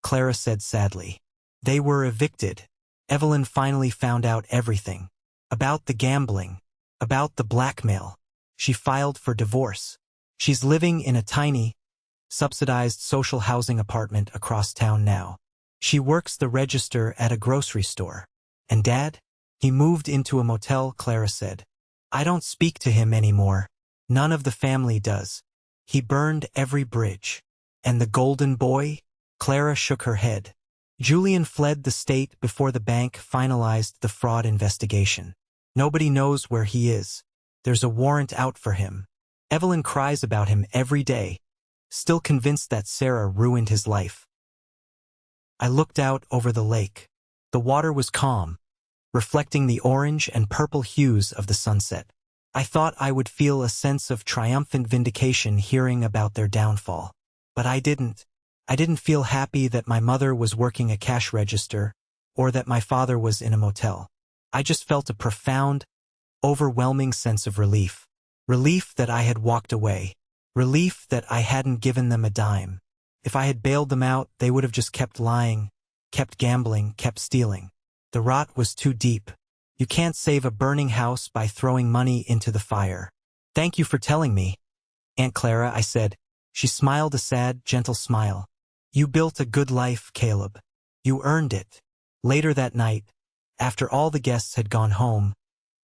Clara said sadly. They were evicted. Evelyn finally found out everything. About the gambling. About the blackmail. She filed for divorce. She's living in a tiny, subsidized social housing apartment across town now. She works the register at a grocery store. And Dad? He moved into a motel, Clara said. I don't speak to him anymore. None of the family does. He burned every bridge. And the golden boy? Clara shook her head. Julian fled the state before the bank finalized the fraud investigation. Nobody knows where he is. There's a warrant out for him. Evelyn cries about him every day, still convinced that Sarah ruined his life. I looked out over the lake. The water was calm, reflecting the orange and purple hues of the sunset. I thought I would feel a sense of triumphant vindication hearing about their downfall. But I didn't. I didn't feel happy that my mother was working a cash register or that my father was in a motel. I just felt a profound, overwhelming sense of relief. Relief that I had walked away. Relief that I hadn't given them a dime. If I had bailed them out, they would have just kept lying, kept gambling, kept stealing. The rot was too deep. You can't save a burning house by throwing money into the fire. Thank you for telling me, Aunt Clara, I said. She smiled a sad, gentle smile. You built a good life, Caleb. You earned it. Later that night, after all the guests had gone home,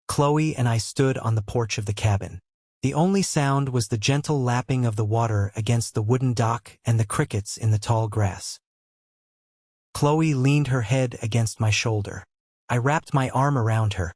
Chloe and I stood on the porch of the cabin. The only sound was the gentle lapping of the water against the wooden dock and the crickets in the tall grass. Chloe leaned her head against my shoulder. I wrapped my arm around her,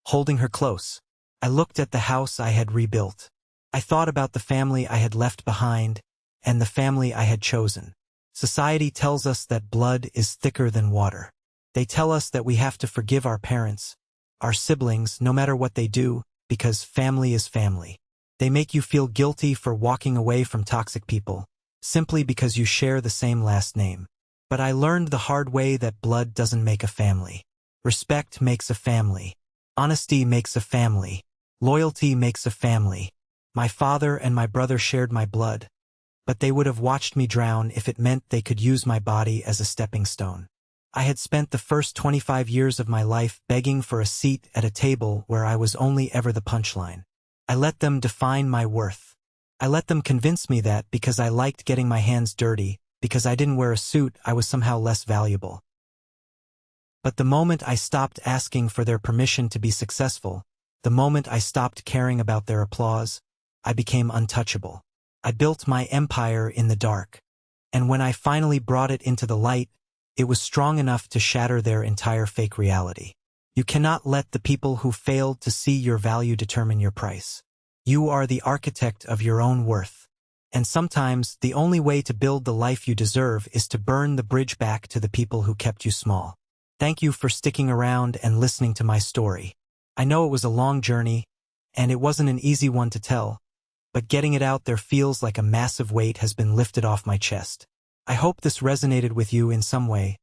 holding her close. I looked at the house I had rebuilt. I thought about the family I had left behind and the family I had chosen. Society tells us that blood is thicker than water. They tell us that we have to forgive our parents, our siblings, no matter what they do, because family is family. They make you feel guilty for walking away from toxic people, simply because you share the same last name. But I learned the hard way that blood doesn't make a family. Respect makes a family. Honesty makes a family. Loyalty makes a family. My father and my brother shared my blood, but they would have watched me drown if it meant they could use my body as a stepping stone. I had spent the first 25 years of my life begging for a seat at a table where I was only ever the punchline. I let them define my worth. I let them convince me that because I liked getting my hands dirty, because I didn't wear a suit, I was somehow less valuable. But the moment I stopped asking for their permission to be successful, the moment I stopped caring about their applause, I became untouchable. I built my empire in the dark. And when I finally brought it into the light, it was strong enough to shatter their entire fake reality. You cannot let the people who failed to see your value determine your price. You are the architect of your own worth. And sometimes the only way to build the life you deserve is to burn the bridge back to the people who kept you small. Thank you for sticking around and listening to my story. I know it was a long journey, and it wasn't an easy one to tell, but getting it out there feels like a massive weight has been lifted off my chest. I hope this resonated with you in some way,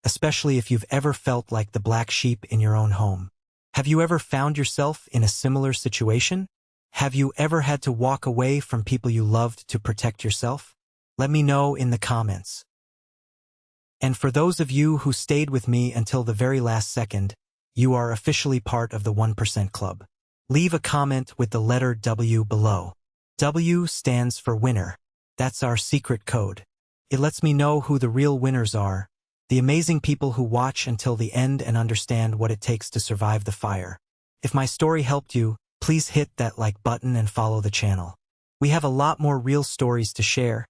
especially if you've ever felt like the black sheep in your own home. Have you ever found yourself in a similar situation? Have you ever had to walk away from people you loved to protect yourself? Let me know in the comments. And for those of you who stayed with me until the very last second, you are officially part of the 1% Club. Leave a comment with the letter W below. W stands for winner. That's our secret code. It lets me know who the real winners are, the amazing people who watch until the end and understand what it takes to survive the fire. If my story helped you, please hit that like button and follow the channel. We have a lot more real stories to share,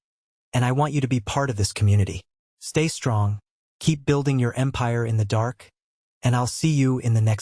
and I want you to be part of this community. Stay strong, keep building your empire in the dark, and I'll see you in the next